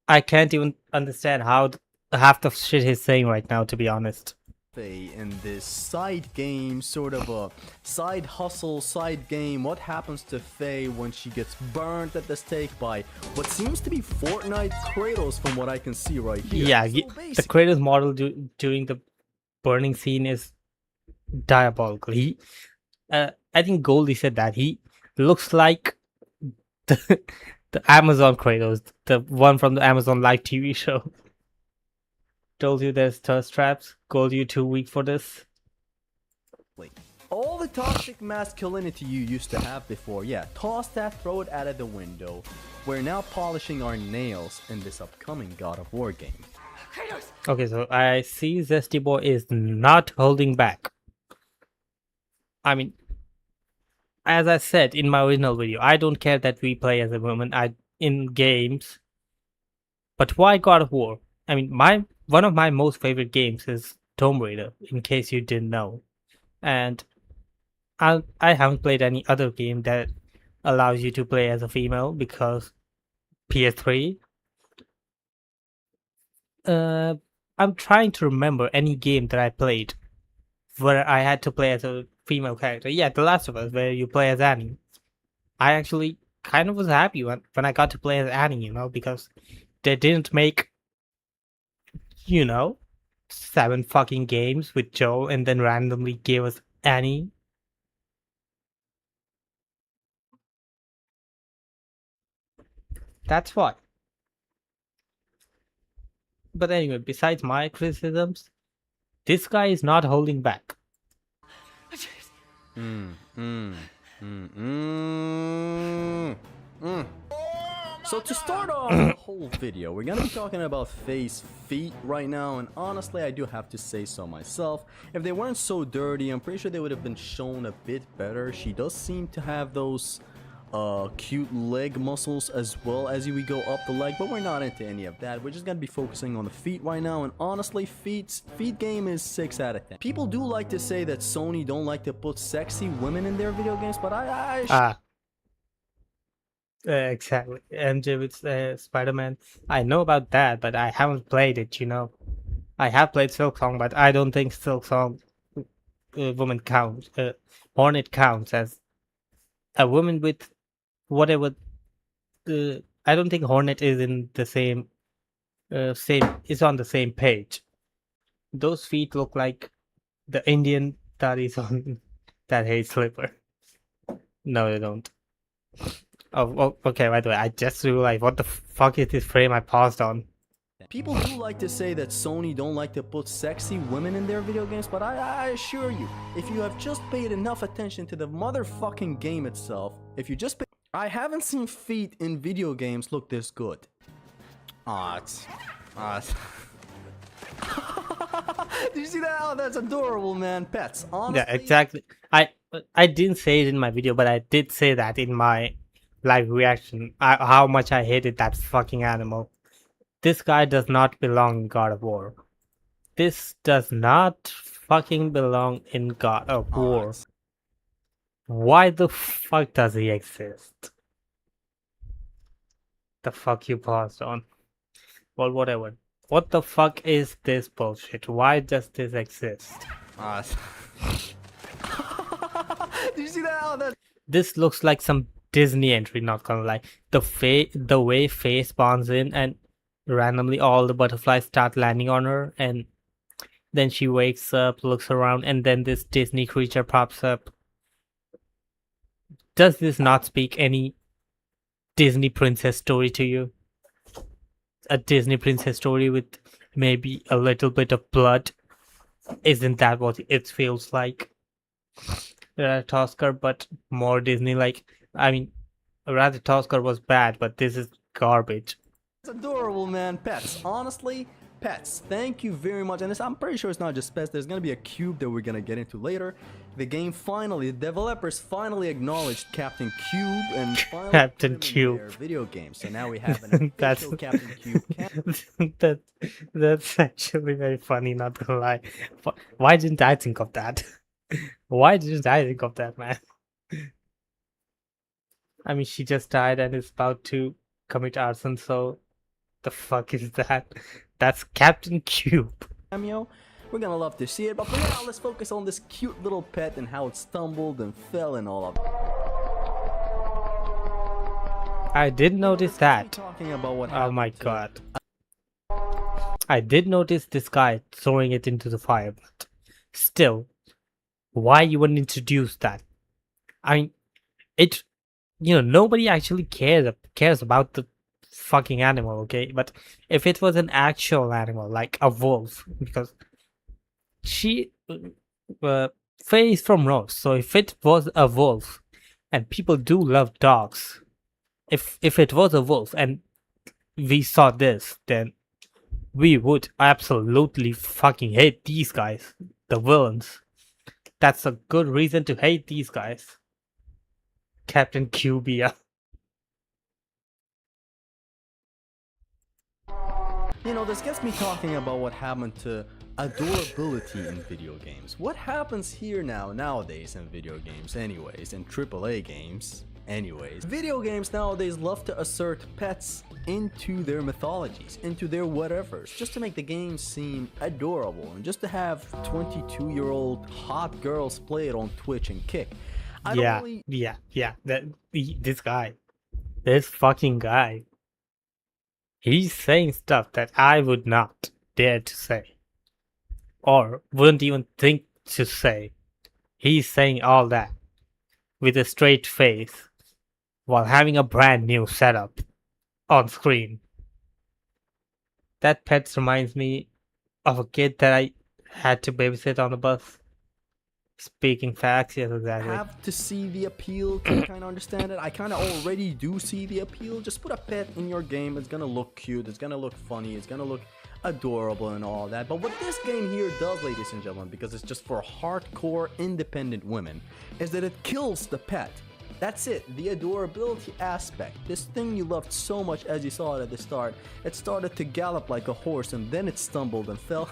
I can't even understand how half the shit he's saying right now, to be honest. In this side game, sort of a side hustle, side game. What happens to Faye when she gets burnt at the stake by what seems to be Fortnite Kratos from what I can see right here. Yeah, So the Kratos model during the burning scene is diabolical. I think Goldie said that he looks like the Amazon Kratos, the one from the Amazon Live TV show. Told you there's thirst traps. Gold, you too weak for this. all the toxic masculinity you used to have before, yeah, toss that, throw it out of the window. We're now polishing our nails in this upcoming God of War game. Okay, so I see Zesty Boy is not holding back. I mean, as I said in my original video, I don't care that we play as a woman in games. But why God of War? I mean, one of my most favorite games is Tomb Raider, in case you didn't know. And I haven't played any other game that allows you to play as a female because PS3. I'm trying to remember any game that I played where I had to play as a female character. Yeah, The Last of Us, where you play as Annie. I actually kind of was happy when I got to play as Annie, because they didn't make, 7 fucking games with Joel and then randomly gave us Annie. That's why. But anyway, besides my criticisms, this guy is not holding back. So to start off the whole video, we're gonna be talking about Faye's feet right now, and honestly, I do have to say so myself. If they weren't so dirty, I'm pretty sure they would have been shown a bit better. She does seem to have those cute leg muscles as well as we go up the leg, but we're not into any of that. We're just gonna be focusing on the feet right now, and honestly, feet game is 6 out of 10. People do like to say that Sony don't like to put sexy women in their video games, but Exactly. MJ with Spider-Man. I know about that, but I haven't played it, you know. I have played SilkSong, but I don't think SilkSong woman counts. Hornet counts as a woman with whatever. I don't think Hornet is in the same is on the same page. Those feet look like the Indian that is on that hay slipper. No, they don't. Oh, okay, by the way, I just realized what the fuck is this frame I paused on? People do like to say that Sony don't like to put sexy women in their video games, but I assure you, if you have just paid enough attention to the motherfucking game itself, if you just I haven't seen feet in video games look this good. It's do you see that? Oh, that's adorable, man. Pets, honestly. Yeah, exactly. I didn't say it in my video, but I did say that in my live reaction. How much I hated that fucking animal. This guy does not belong in God of War. This does not fucking belong in God of War. Why the fuck does he exist? The fuck you paused on? Well, whatever. What the fuck is this bullshit? Why does this exist? Do you see that? Oh, that This looks like some Disney entry, not gonna lie. The way Faye spawns in and randomly all the butterflies start landing on her, and then she wakes up, looks around, and then this Disney creature pops up. Does this not speak any Disney princess story to you? A Disney princess story with maybe a little bit of blood? Isn't that what it feels like? Ratatoskr, but more Disney-like. I mean, Ratatoskr was bad, but this is garbage. It's adorable, man. Pets, honestly, pets. Thank you very much. And I'm pretty sure it's not just pets. There's gonna be a cube that we're gonna get into later. The game finally, the developers finally acknowledged Captain Cube and finally Captain put him in Cube. their video game. So now we have an official Captain Cube. That's actually very funny, not gonna lie. Why didn't I think of that? Why didn't I think of that, man? I mean, she just died and is about to commit arson, so the fuck is that? That's Captain Cube. Cameo. We're gonna love to see it, but for now, let's focus on this cute little pet and how it stumbled and fell and all of it. I did notice that. Talking about what Oh my happened to- god. I did notice this guy throwing it into the fire, but still, why even introduce that? I mean, nobody actually cares about the fucking animal, okay? But if it was an actual animal, like a wolf, because Faye is from Rose, so if it was a wolf, and people do love dogs, if it was a wolf and we saw this, then we would absolutely fucking hate these guys, the villains. That's a good reason to hate these guys. Captain Cubia. This gets me talking about what happened to adorability in video games. What happens here nowadays in video games anyways, in AAA games anyways. Video games nowadays love to assert pets into their mythologies, into their whatevers, just to make the game seem adorable and just to have 22-year-old hot girls play it on Twitch and kick. This fucking guy, he's saying stuff that I would not dare to say, or wouldn't even think to say. He's saying all that with a straight face while having a brand new setup on screen. That pet reminds me of a kid that I had to babysit on the bus. Speaking facts, yes, exactly. Have to see the appeal to kind of understand it. I kind of already do see the appeal. Just put a pet in your game. It's gonna look cute. It's gonna look funny. It's gonna look adorable and all that. But what this game here does, ladies and gentlemen, because it's just for hardcore independent women, is that it kills the pet. That's it, the adorability aspect. This thing you loved so much as you saw it at the start, it started to gallop like a horse and then it stumbled and fell.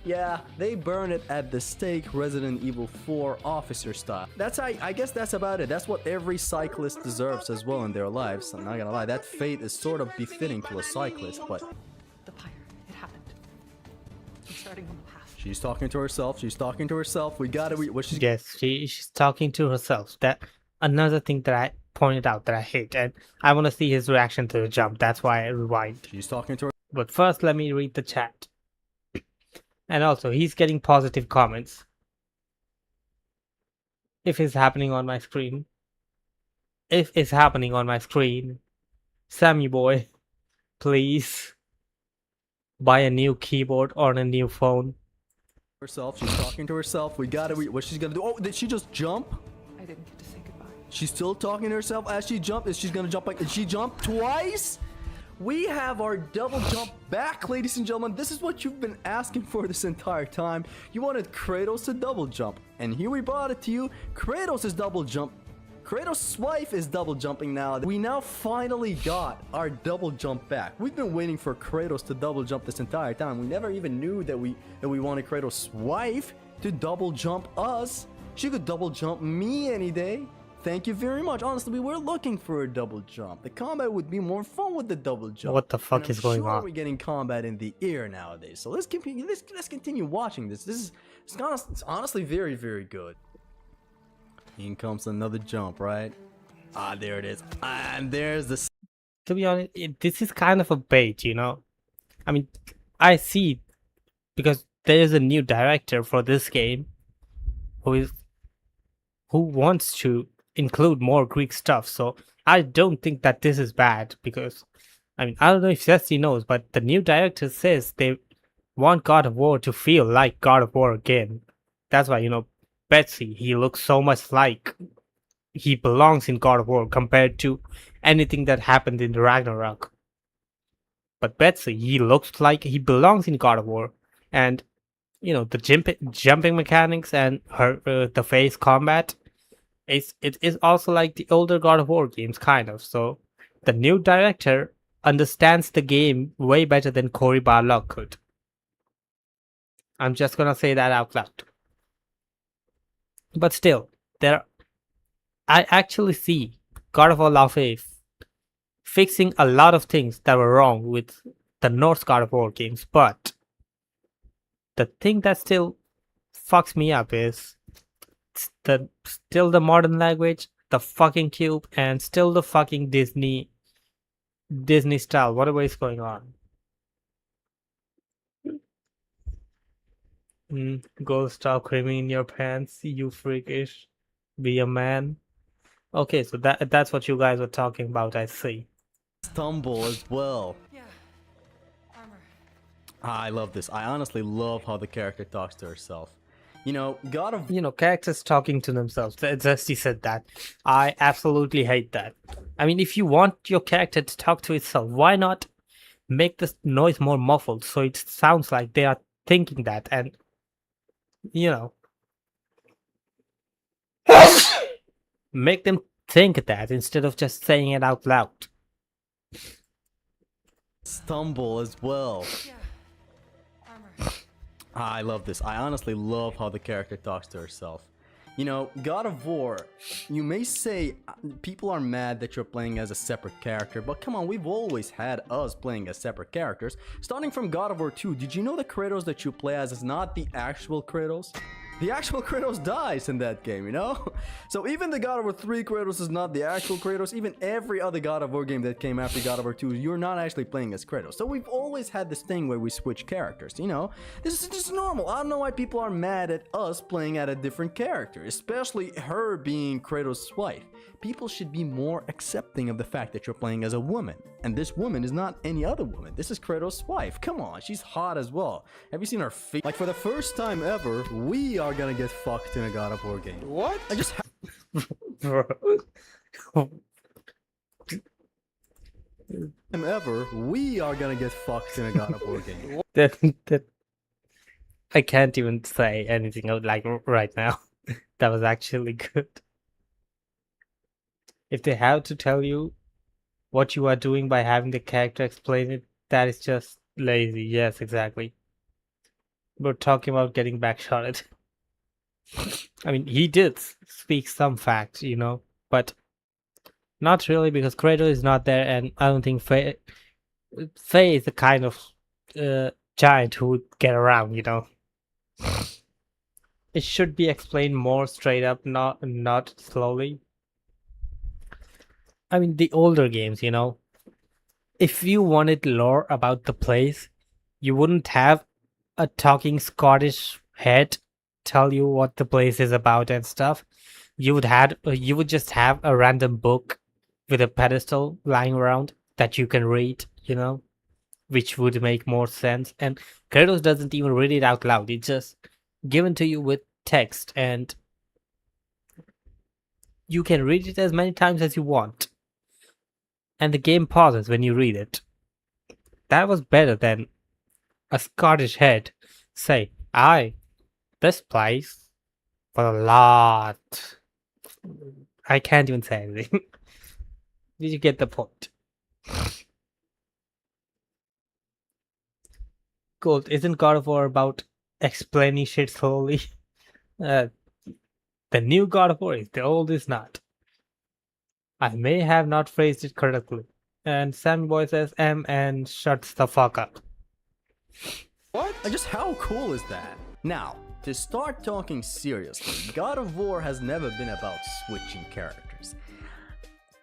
Yeah, they burn it at the stake, Resident Evil 4 officer style. I guess that's about it. That's what every cyclist deserves as well in their lives. I'm not gonna lie, that fate is sort of befitting to a cyclist, but... The pyre, it happened. I'm starting on the path. She's talking to herself, we gotta... Yes, she's talking to herself. That another thing that I pointed out that I hate, and I want to see his reaction to the jump. That's why I rewind. She's talking to her. But first, let me read the chat. And also, he's getting positive comments. If it's happening on my screen. Sammy boy, please buy a new keyboard or a new phone. She's talking to herself. We gotta... What's she gonna do? Oh, did she just jump? I didn't get to say goodbye. She's still talking to herself as she jumped. Is she gonna jump like... Did she jump twice? We have our double jump back, ladies and gentlemen. This is what you've been asking for this entire time. You wanted Kratos to double jump. And here we brought it to you. Kratos is double jump. Kratos' wife is double jumping now. We now finally got our double jump back. We've been waiting for Kratos to double jump this entire time. We never even knew that we wanted Kratos' wife to double jump us. She could double jump me any day. Thank you very much. Honestly, we were looking for a double jump. The combat would be more fun with the double jump. What the fuck is going on? We're getting combat in the air nowadays. So let's continue watching this. It's honestly very, very good. In comes another jump, right? Ah, there it is. And there's the... To be honest, this is kind of a bait, you know? I mean, I see, because there is a new director for this game who wants to include more Greek stuff, so I don't think that this is bad, because, I mean, I don't know if Ceci knows, but the new director says they want God of War to feel like God of War again. That's why, you know, Betsy, he looks so much like he belongs in God of War compared to anything that happened in the Ragnarok. But Betsy, he looks like he belongs in God of War, and you know, the jumping mechanics and her the face combat, it is also like the older God of War games, kind of. So the new director understands the game way better than Cory Barlog could. I'm just gonna say that out loud. But still, I actually see God of War Love fixing a lot of things that were wrong with the Norse God of War games, but the thing that still fucks me up is still the modern language, the fucking cube, and still the fucking Disney style, whatever is going on. Go stop creaming in your pants, you freakish. Be a man. Okay, so that's what you guys were talking about, I see. Stumble as well. Yeah. Armor. I love this. I honestly love how the character talks to herself. You know, characters talking to themselves. Zesty said that. I absolutely hate that. I mean, if you want your character to talk to itself, why not make the noise more muffled so it sounds like they are thinking that, and you know, make them think that instead of just saying it out loud. Stumble as well. Yeah. Armor. I love this. I honestly love how the character talks to herself. You know, God of War, you may say people are mad that you're playing as a separate character, but come on, we've always had us playing as separate characters. Starting from God of War 2, did you know the Kratos that you play as is not the actual Kratos? The actual Kratos dies in that game, you know? So even the God of War 3 Kratos is not the actual Kratos. Even every other God of War game that came after God of War 2, you're not actually playing as Kratos. So we've always had this thing where we switch characters, you know? This is just normal. I don't know why people are mad at us playing at a different character, especially her being Kratos' wife. People should be more accepting of the fact that you're playing as a woman. And this woman is not any other woman. This is Kratos' wife. Come on, she's hot as well. Have you seen her face? Like, for the first time ever, we are gonna get fucked in a God of War game. What? I just ever, we are gonna get fucked in a God of War game. that I can't even say anything like right now. That was actually good. If they have to tell you what you are doing by having the character explain it, that is just lazy. Yes, exactly. We're talking about getting backshotted. I mean, he did speak some facts, you know, but not really, because Kratos is not there, and I don't think Faye is the kind of giant who would get around, you know. It should be explained more straight up, not slowly. I mean, the older games, you know, if you wanted lore about the place, you wouldn't have a talking Scottish head tell you what the place is about and stuff. You would just have a random book with a pedestal lying around that you can read, you know, which would make more sense. And Kratos doesn't even read it out loud. It's just given to you with text, and you can read it as many times as you want. And the game pauses when you read it. That was better than a Scottish head say, this place for a lot. I can't even say anything. Did you get the point? Gold, isn't God of War about explaining shit slowly? The new God of War is, the old is not. I may have not phrased it correctly. And Sammy Boy says M and shuts the fuck up. What? Just how cool is that? Now, to start talking seriously, God of War has never been about switching characters.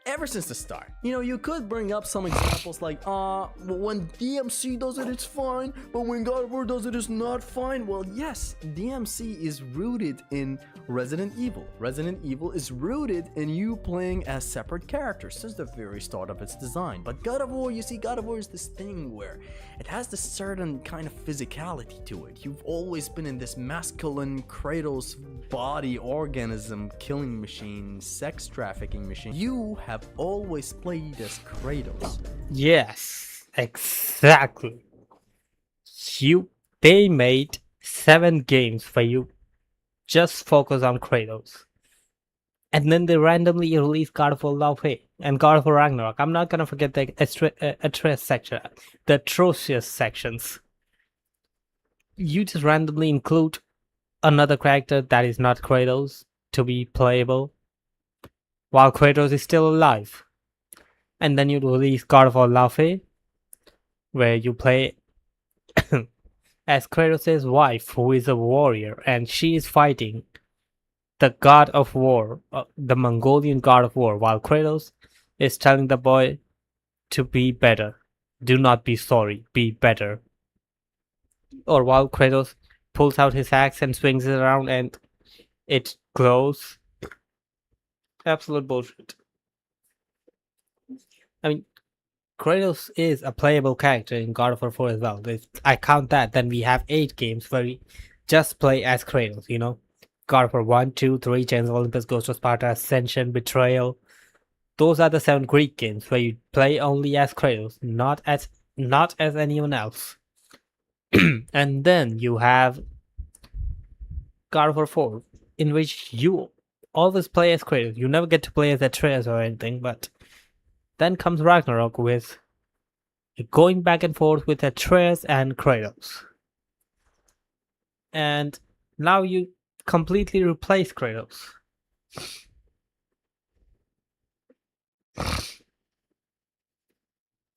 Ever since the start. You know, you could bring up some examples like, when DMC does it, it's fine, but when God of War does it, it's not fine. Well, yes, DMC is rooted in Resident Evil. Resident Evil is rooted in you playing as separate characters since the very start of its design. But God of War, you see, God of War is this thing where it has this certain kind of physicality to it. You've always been in this masculine Kratos body organism, killing machine, sex trafficking machine. You have always played as Kratos. Yes, exactly. They made 7 games for you. Just focus on Kratos. And then they randomly released God of War Love and God of War Ragnarok. I'm not gonna forget the Atreus section, the atrocious sections. You just randomly include another character that is not Kratos to be playable, while Kratos is still alive. And then you release God of War Love, where you play as Kratos' wife, who is a warrior, and she is fighting the god of war, the Mongolian god of war, while Kratos is telling the boy to be better. Do not be sorry, be better. Or while Kratos pulls out his axe and swings it around and it glows. Absolute bullshit. I mean, Kratos is a playable character in God of War 4 as well. If I count that, then we have 8 games where we just play as Kratos, you know? God of War 1, 2, 3, Chains of Olympus, Ghost of Sparta, Ascension, Betrayal. Those are the 7 Greek games where you play only as Kratos, not as anyone else. And then you have God of War 4, in which you always play as Kratos. You never get to play as Atreus or anything, but then comes Ragnarok with going back and forth with Atreus and Kratos. And now you completely replace Kratos.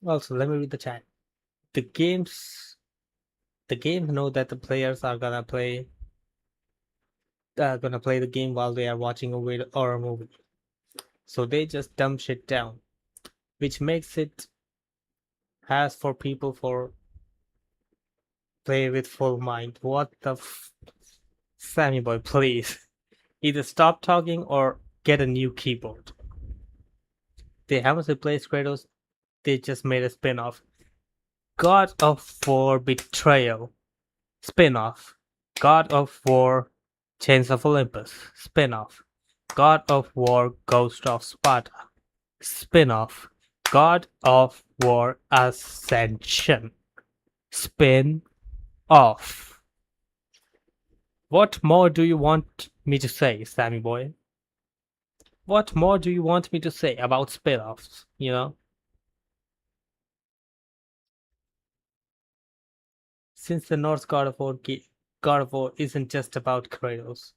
Also, let me read the chat. The games know that the players are gonna play gonna play the game while they are watching a weird horror movie. So they just dumb shit down, which makes it has for people for play with full mind. What the Sammy boy, please. Either stop talking or get a new keyboard. They haven't replaced Kratos, they just made a spin-off. God of War Betrayal spin-off. God of War Chains of Olympus spin-off. God of War Ghost of Sparta spin-off. God of War Ascension spin-off. What more do you want me to say, Sammy boy? What more do you want me to say about spin-offs, you know? Since the Norse God of War isn't just about Kratos,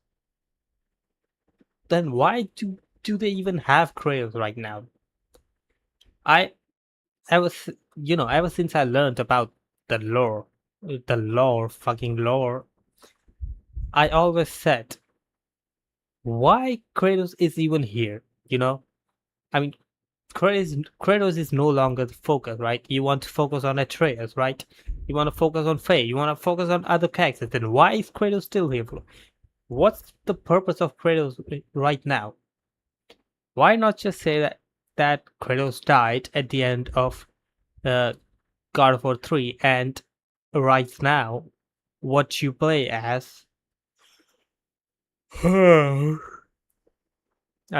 then why do they even have Kratos right now? I ever since I learned about fucking lore, I always said, why Kratos is even here, you know? I mean, Kratos is no longer the focus, right? You want to focus on Atreus, right? You want to focus on Faye, you want to focus on other characters, then why is Kratos still here? What's the purpose of Kratos right now? Why not just say that Kratos died at the end of God of War 3, and right now, what you play as... I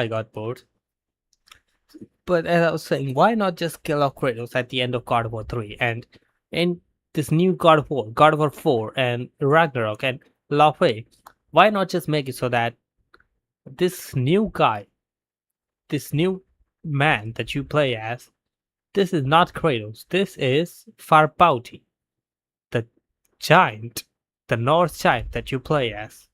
got bored. But as I was saying, why not just kill off Kratos at the end of God of War 3 and in this new God of War 4 and Ragnarok and Laufey? Why not just make it so that this new guy, this new man that you play as, this is not Kratos, this is Farbauti, the giant, the Norse giant that you play as.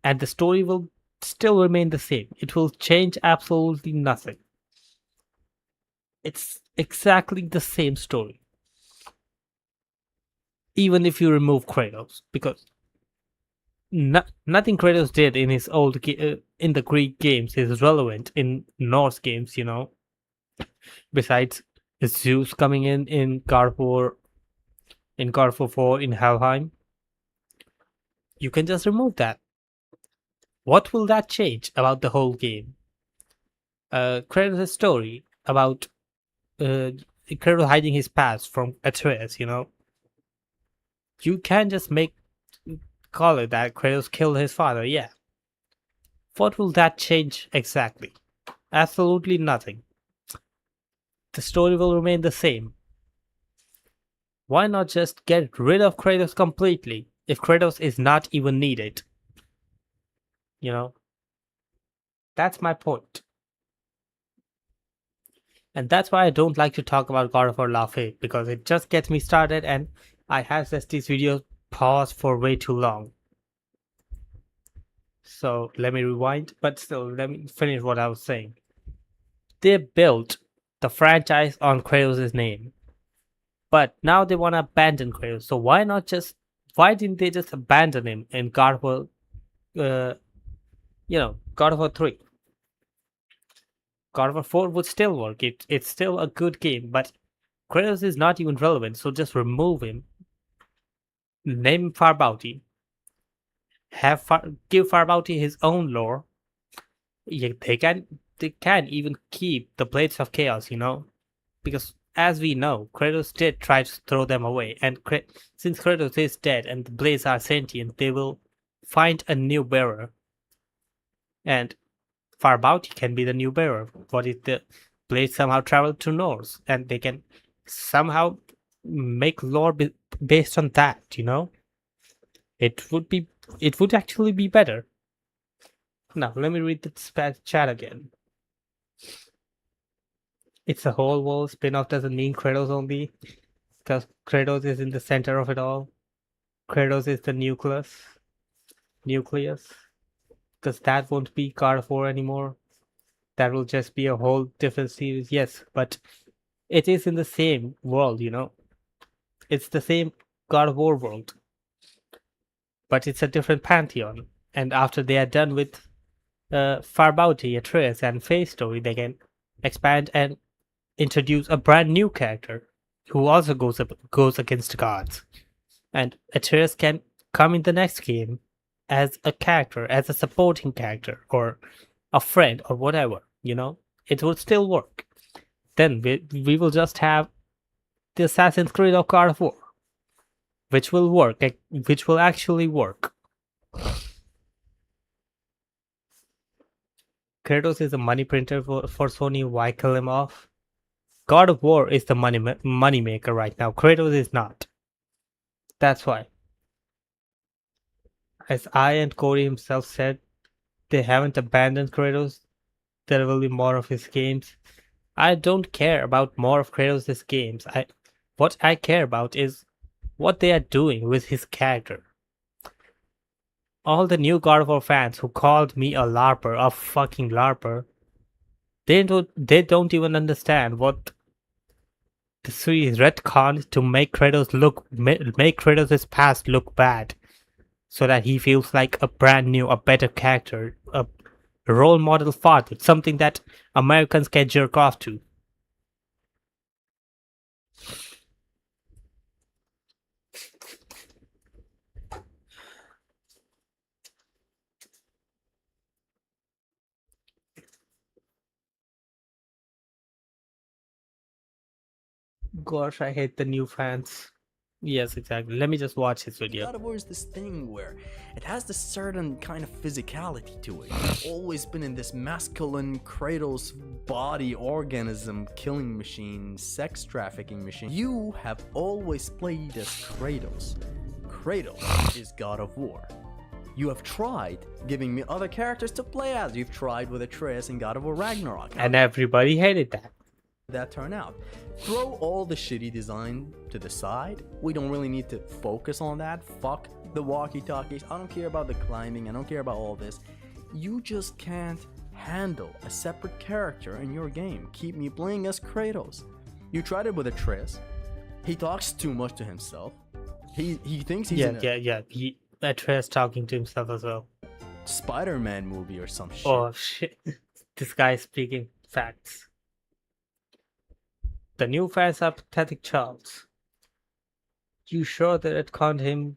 And the story will still remain the same. It will change absolutely nothing. It's exactly the same story. Even if you remove Kratos, because nothing Kratos did in his in the Greek games is relevant in Norse games, you know. Besides Zeus coming in God of War, in God of War 4 in Helheim, you can just remove that. What will that change about the whole game? Kratos' story about Kratos hiding his past from Atreus, you know. You can just call it that Kratos killed his father, yeah. What will that change exactly? Absolutely nothing. The story will remain the same. Why not just get rid of Kratos completely if Kratos is not even needed? You know? That's my point. And that's why I don't like to talk about God of War Laufey, because it just gets me started and I have just these videos pause for way too long. So let me rewind, but still, let me finish what I was saying. They built the franchise on Kratos' name, but now they want to abandon Kratos. So why didn't they just abandon him in God of War, God of War 3? God of War 4 would still work. It's still a good game, but Kratos is not even relevant, so just remove him. Name Farbauti. Give Farbauti his own lore. Yeah, they can even keep the Blades of Chaos, you know? Because as we know, Kratos did try to throw them away, and since Kratos is dead and the Blades are sentient, they will find a new bearer. And Farbauti can be the new bearer. What if the Blades somehow travel to Norse and they can somehow make lore based on that, you know? It would actually be better. Now, let me read the chat again. It's a whole world. Spin-off doesn't mean Kratos only, because Kratos is in the center of it all. Kratos is the nucleus, because that won't be God of War anymore. That will just be a whole different series. Yes, but it is in the same world, you know. It's the same God of War world, but it's a different pantheon. And after they are done with Farbauti, Atreus, and Faye's story, they can expand and introduce a brand new character who also goes against the gods. And Atreus can come in the next game as a character, as a supporting character, or a friend, or whatever, it would still work. Then we will just have the Assassin's Creed of God of War, which will work, which will actually work. Kratos is a money printer for Sony. Why kill him off? God of War is the money maker right now. Kratos is not. That's why. As I and Corey himself said, they haven't abandoned Kratos. There will be more of his games. I don't care about more of Kratos' games. What I care about is what they are doing with his character. All the new God of War fans who called me a LARPer, a fucking LARPer, they don't even understand what the series retconned to make Kratos' past look bad, so that he feels like a brand new, a better character, a role model father, something that Americans can jerk off to. Gosh, I hate the new fans. Yes, exactly. Let me just watch his video. God of War is this thing where it has this certain kind of physicality to it. It's always been in this masculine Kratos body organism killing machine, sex trafficking machine. You have always played as Kratos. Kratos is God of War. You have tried giving me other characters to play as. You've tried with Atreus in God of War Ragnarok. And everybody hated that. That turn out. Throw all the shitty design to the side. We don't really need to focus on that. Fuck the walkie-talkies. I don't care about the climbing. I don't care about all this. You just can't handle a separate character in your game. Keep me playing as Kratos. You tried it with Atreus. He talks too much to himself. He thinks he's in a Atreus talking to himself as well. Spider-Man movie or some shit. Oh shit. This guy is speaking facts. The new fans are pathetic Charles. You sure that it conned him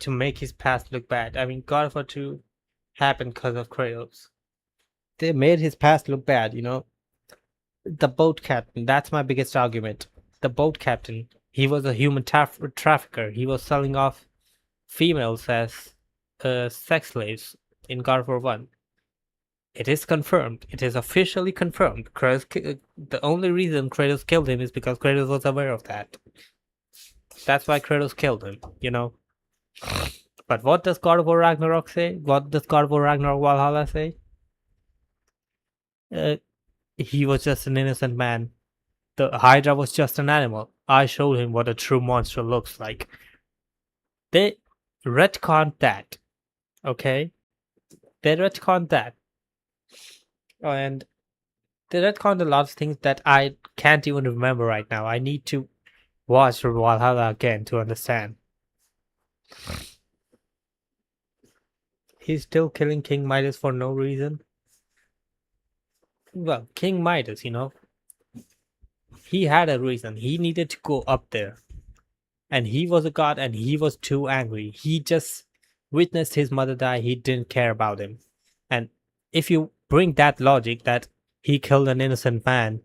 to make his past look bad? I mean, God of War 2 happened because of Kratos. They made his past look bad, The boat captain, that's my biggest argument. The boat captain, he was a human trafficker. He was selling off females as sex slaves in God of War 1. It is confirmed. It is officially confirmed. The only reason Kratos killed him is because Kratos was aware of that. That's why Kratos killed him, But what does God of War Ragnarok say? What does God of War Ragnarok Valhalla say? He was just an innocent man. The Hydra was just an animal. I showed him what a true monster looks like. They retconned that. Okay? They retconned that. And they retconned a lot of things that I can't even remember right now. I need to watch Valhalla again to understand. He's still killing King Midas for no reason. Well, King Midas, he had a reason. He needed to go up there. And he was a god and he was too angry. He just witnessed his mother die. He didn't care about him. And if you bring that logic that he killed an innocent man,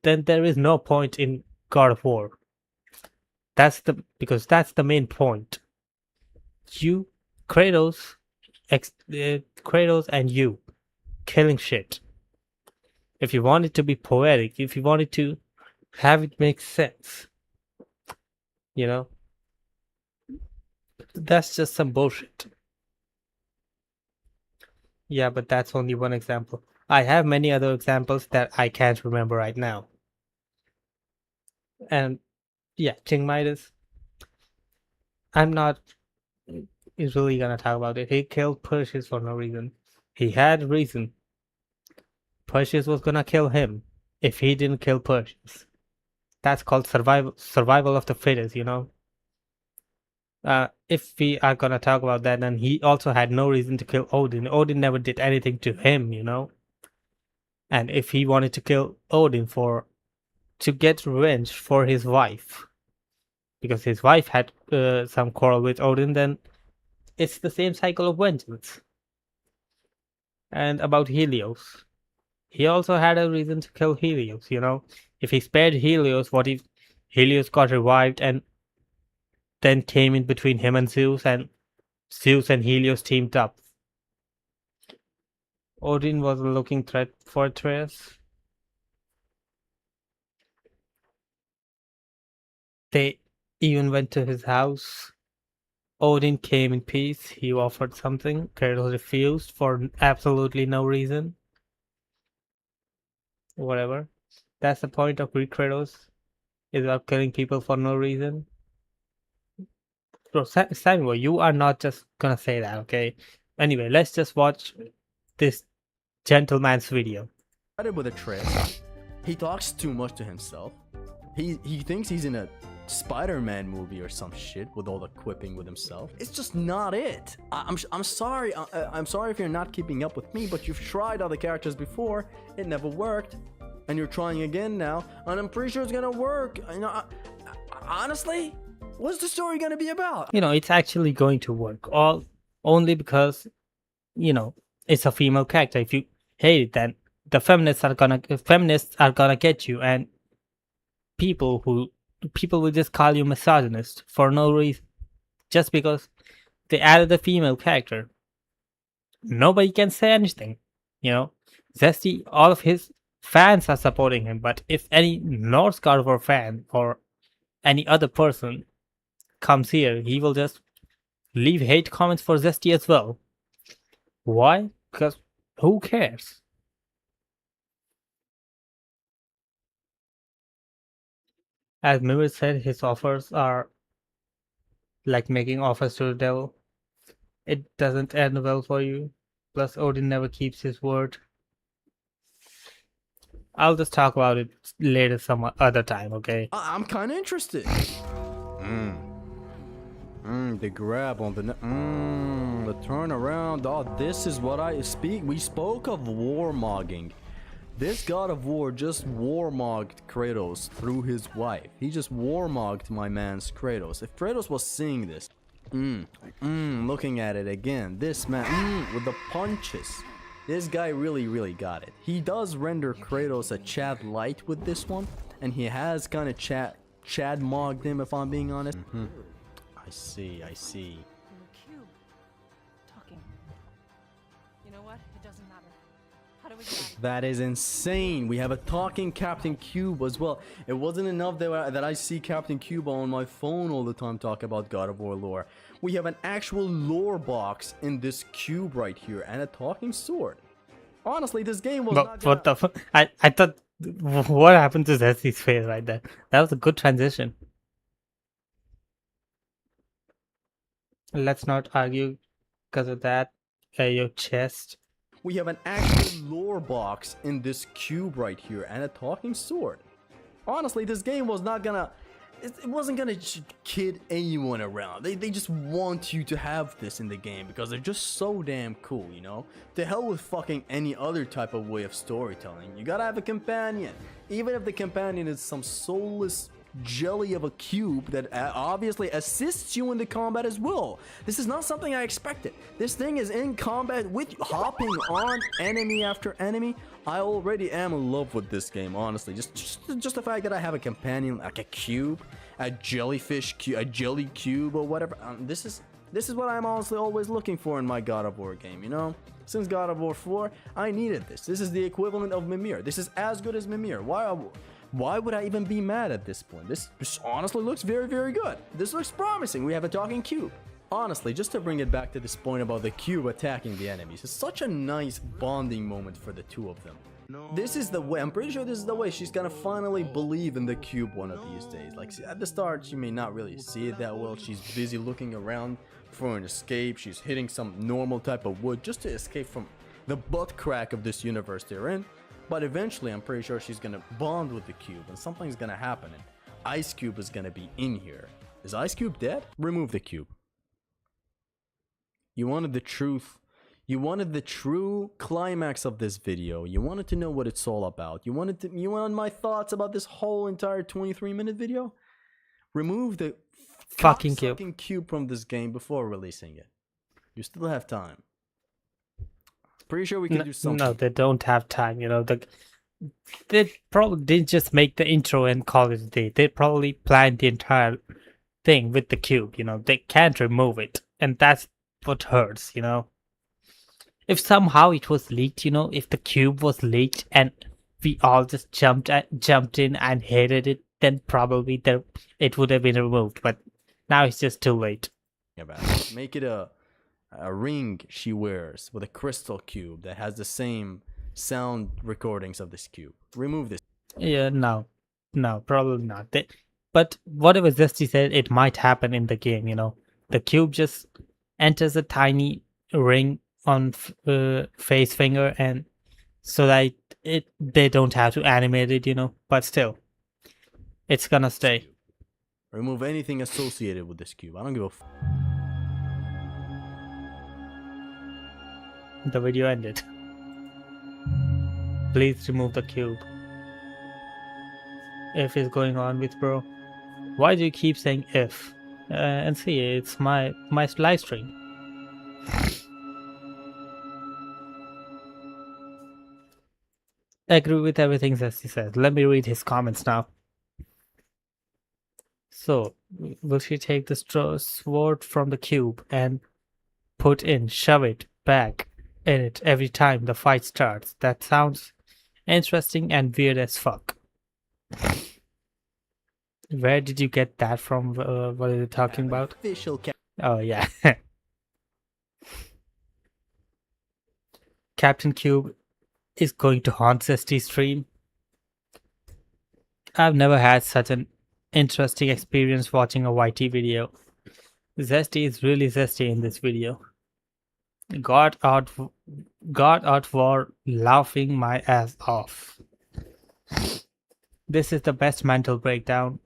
then there is no point in God of War. Because that's the main point. Kratos and you killing shit. If you want it to be poetic, if you want it to have it make sense, that's just some bullshit. Yeah, but that's only one example. I have many other examples that I can't remember right now. And yeah, King Midas, I'm not really gonna talk about it. He killed Perseus for no reason. He had a reason. Perseus was gonna kill him if he didn't kill Perseus. That's called survival of the fittest, If we are gonna talk about that, then he also had no reason to kill Odin. Odin never did anything to him, you know. And if he wanted to kill Odin to get revenge for his wife, because his wife had some quarrel with Odin, then it's the same cycle of vengeance. And about Helios, he also had a reason to kill Helios, you know. If he spared Helios, what if Helios got revived and then came in between him and Zeus and Helios teamed up? Odin was a looking threat for Atreus. They even went to his house. Odin came in peace. He offered something. Kratos refused for absolutely no reason. Whatever. That's the point of Greek Kratos. Is about killing people for no reason. Bro, Samuel, you are not just gonna say that, okay? Anyway, let's just watch this gentleman's video. Started with Atreus. He talks too much to himself. He thinks he's in a Spider-Man movie or some shit with all the quipping with himself. It's just not it. I'm sorry. I'm sorry if you're not keeping up with me, but you've tried other characters before. It never worked, and you're trying again now, and I'm pretty sure it's gonna work. You know, honestly, what's the story gonna be about? You know, it's actually going to work. Only because, you know, it's a female character. If you hate it, then the feminists are gonna get you, and people will just call you misogynist for no reason, just because they added a female character. Nobody can say anything, you know. Zesty, all of his fans are supporting him, but if any Norse God of War fan or any other person comes here, he will just leave hate comments for Zesty as well. Why? Because who cares? As Mimir said, his offers are like making offers to the devil. It doesn't end well for you. Plus, Odin never keeps his word. I'll just talk about it later some other time, okay? I'm kind of interested. The grab on the the turnaround. Oh, this is what we spoke of warmogging. This god of war just warmogged Kratos through his wife. He just warmogged my man's Kratos. If Kratos was seeing this, looking at it again, this man, with the punches. This guy really got it. He does render Kratos a Chad light with this one, and he has kind of Chad mogged him, if I'm being honest. I see. Cube. Talking. You know what? It doesn't matter. How do we get out of here? That is insane. We have a talking Captain Cube as well. It wasn't enough that I see Captain Cube on my phone all the time talk about God of War lore. We have an actual lore box in this cube right here and a talking sword. Honestly, this game was not what the fuck? I thought, what happened to Zesty's face right there? That was a good transition. Let's not argue because of that. Your chest. We have an actual lore box in this cube right here and a talking sword. Honestly, this game was not gonna... It wasn't gonna kid anyone around. They just want you to have this in the game because they're just so damn cool, you know? To hell with fucking any other type of way of storytelling. You gotta have a companion. Even if the companion is some soulless jelly of a cube that obviously assists you in the combat as well. This is not something I expected. This thing is in combat with you, hopping on enemy after enemy. I already am in love with this game, honestly. Just the fact that I have a companion, like a cube, a jellyfish cube, a jelly cube or whatever. This is what I'm honestly always looking for in my God of War game, you know? Since God of War 4, I needed this. This is the equivalent of Mimir. This is as good as Mimir. Why would I even be mad at this point? This honestly looks very good. This looks promising. We have a talking cube. Honestly, just to bring it back to this point about the cube attacking the enemies, it's such a nice bonding moment for the two of them. This is the way, I'm pretty sure this is the way she's gonna finally believe in the cube one of these days. Like, at the start, she may not really see it that well. She's busy looking around for an escape. She's hitting some normal type of wood just to escape from the butt crack of this universe they're in. But eventually, I'm pretty sure she's gonna bond with the cube and something's gonna happen and Ice Cube is gonna be in here. Is Ice Cube dead? Remove the cube. You wanted the truth. You wanted the true climax of this video. You wanted to know what it's all about. You wanted my thoughts about this whole entire 23-minute video? Remove the Fucking cube. cube from this game before releasing it. You still have time. Pretty sure we can do something. No, they don't have time. You know, they probably didn't just make the intro and call it a day. They probably planned the entire thing with the cube. You know, they can't remove it, and that's what hurts. You know, if somehow it was leaked, you know, if the cube was leaked and we all just jumped in and hated it, then probably it would have been removed. But now it's just too late. About it. Make it a ring she wears with a crystal cube that has the same sound recordings of this cube. Remove this. Yeah, no, probably not. But whatever Zesty said, it might happen in the game. You know, the cube just enters a tiny ring on face finger, and so that they don't have to animate it. You know, but still, it's gonna stay. Remove anything associated with this cube. I don't give a The video ended. Please remove the cube. If is going on with bro. Why do you keep saying if? And see, it's my live stream. I agree with everything Zesty says. Let me read his comments now. So, will she take the sword from the cube and shove it back in it every time the fight starts? That sounds interesting and weird as fuck. Where did you get that from? What are you talking about? Oh yeah. Captain Cube is going to haunt Zesty's stream. I've never had such an interesting experience watching a YT video. Zesty is really zesty in this video. Got out for laughing my ass off. This is the best mental breakdown.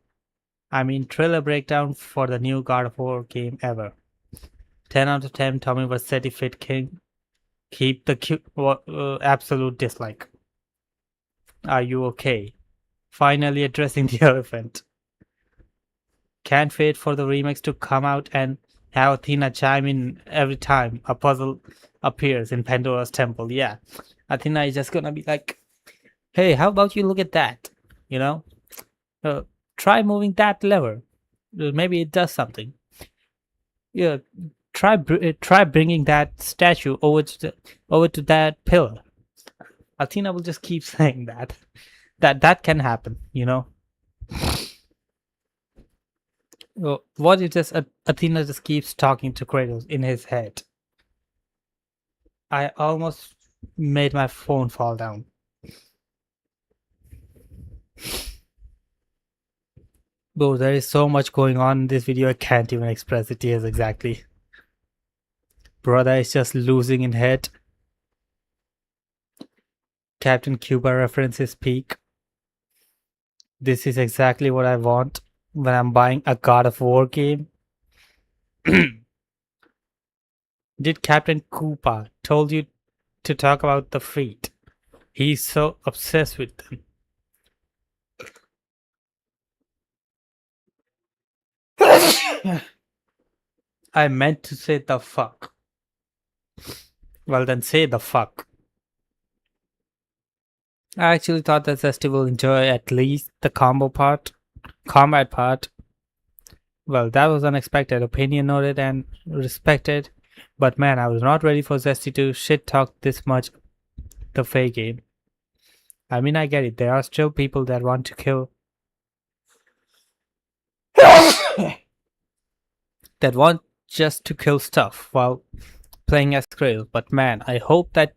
I mean trailer breakdown for the new God of War game ever. 10 out of 10. Tommy was certified king. Keep the absolute dislike. Are you okay? Finally addressing the elephant. Can't wait for the remix to come out and have Athena chime in every time a puzzle appears in Pandora's temple. Yeah, Athena is just gonna be like, hey, how about you look at that? You know, try moving that lever. Maybe it does something. Yeah, try bringing that statue over to that pillar. Athena will just keep saying that can happen, you know. What it just Athena just keeps talking to Kratos in his head. I almost made my phone fall down. Bro, there is so much going on in this video, I can't even express it here exactly. Brother is just losing in head. Captain Cuba references peak. This is exactly what I want when I'm buying a God of War game. Did Captain Koopa told you to talk about the feet? He's so obsessed with them. I meant to say the fuck. Well then say the fuck. I actually thought that Zesty will enjoy at least the combat part. Well, that was unexpected, opinion noted and respected. But man, I was not ready for Zesty to shit talk this much the Fae game. I mean, I get it. There are still people that want to kill. that want just to kill stuff while playing as Kratos. But man, I hope that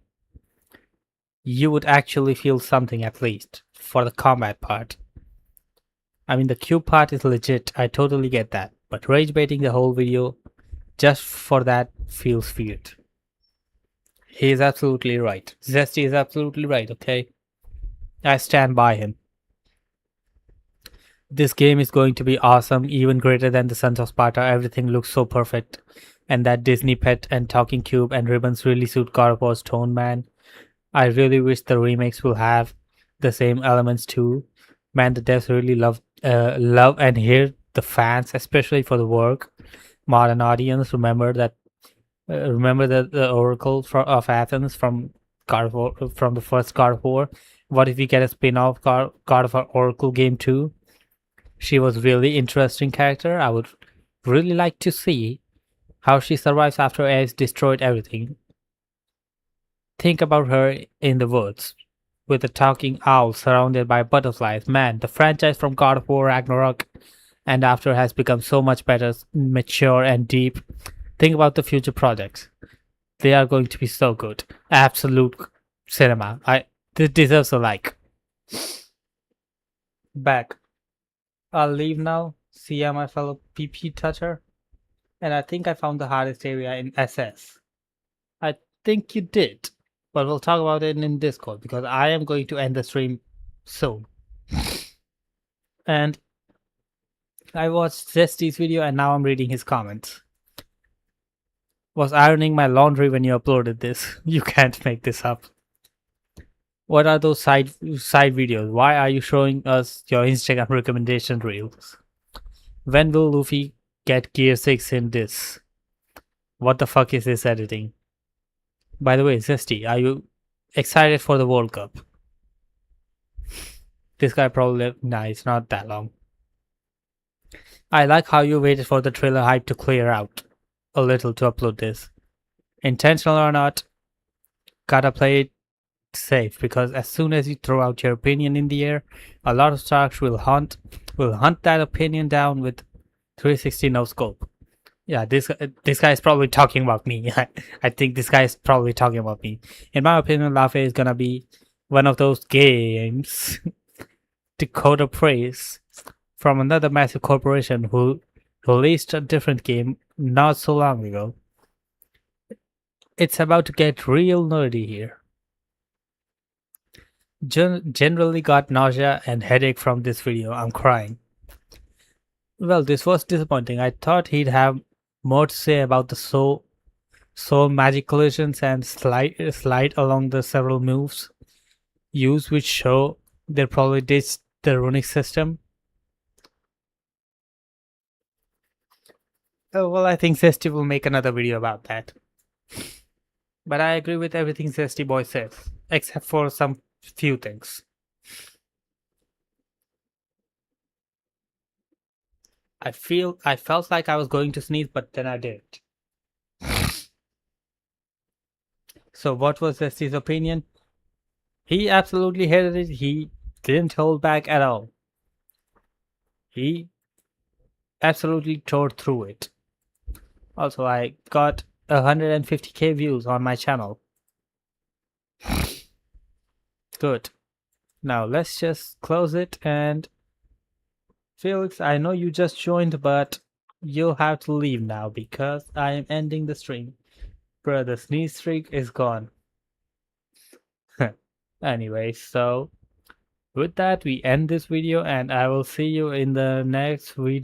you would actually feel something at least for the combat part. I mean, the cube part is legit. I totally get that. But rage baiting the whole video just for that feels weird. He is absolutely right. Zesty is absolutely right, okay? I stand by him. This game is going to be awesome, even greater than the Sons of Sparta. Everything looks so perfect. And that Disney pet and talking cube and ribbons really suit God of War's tone, man. I really wish the remakes will have the same elements too. Man, the devs really love and hear the fans, especially for the work. Modern audience remember the Oracle of Athens from God of War, from the first God of War. What if we get a spin-off God of War Oracle game too? She was really interesting character. I would really like to see how she survives after Ares destroyed everything. Think about her in the woods, with a talking owl surrounded by butterflies. Man, the franchise from God of War Ragnarok and after has become so much better, mature and deep. Think about the future projects. They are going to be so good. Absolute cinema. This deserves a like. Back. I'll leave now. See ya, my fellow PP toucher. And I think I found the hardest area in SS. I think you did. But we'll talk about it in Discord because I am going to end the stream soon. And I watched Zesty's video and now I'm reading his comments. Was ironing my laundry when you uploaded this. You can't make this up. What are those side videos? Why are you showing us your Instagram recommendation reels? When will Luffy get Gear 6 in this? What the fuck is this editing? By the way, Zesty, are you excited for the World Cup? This guy probably... Nah, it's not that long. I like how you waited for the trailer hype to clear out a little to upload this. Intentional or not, gotta play it safe because as soon as you throw out your opinion in the air, a lot of sharks will hunt that opinion down with 360 no scope. Yeah, this guy is probably talking about me. I think this guy is probably talking about me. In my opinion, Lafe is gonna be one of those games to quote a praise from another massive corporation who released a different game not so long ago. It's about to get real nerdy here. Generally got nausea and headache from this video. I'm crying. Well, this was disappointing. I thought he'd have more to say about the soul magic collisions and slide along the several moves used, which show they probably ditched the runic system. Oh, well, I think Zesty will make another video about that. But I agree with everything Zesty Boy says, except for some few things. I felt like I was going to sneeze, but then I didn't. So what was Zesty's opinion? He absolutely hated it. He didn't hold back at all. He absolutely tore through it. Also, I got 150k views on my channel. Good. Now let's just close it. And Felix, I know you just joined, but you'll have to leave now because I am ending the stream. Bro, the sneeze streak is gone. Anyway, so with that we end this video and I will see you in the next video.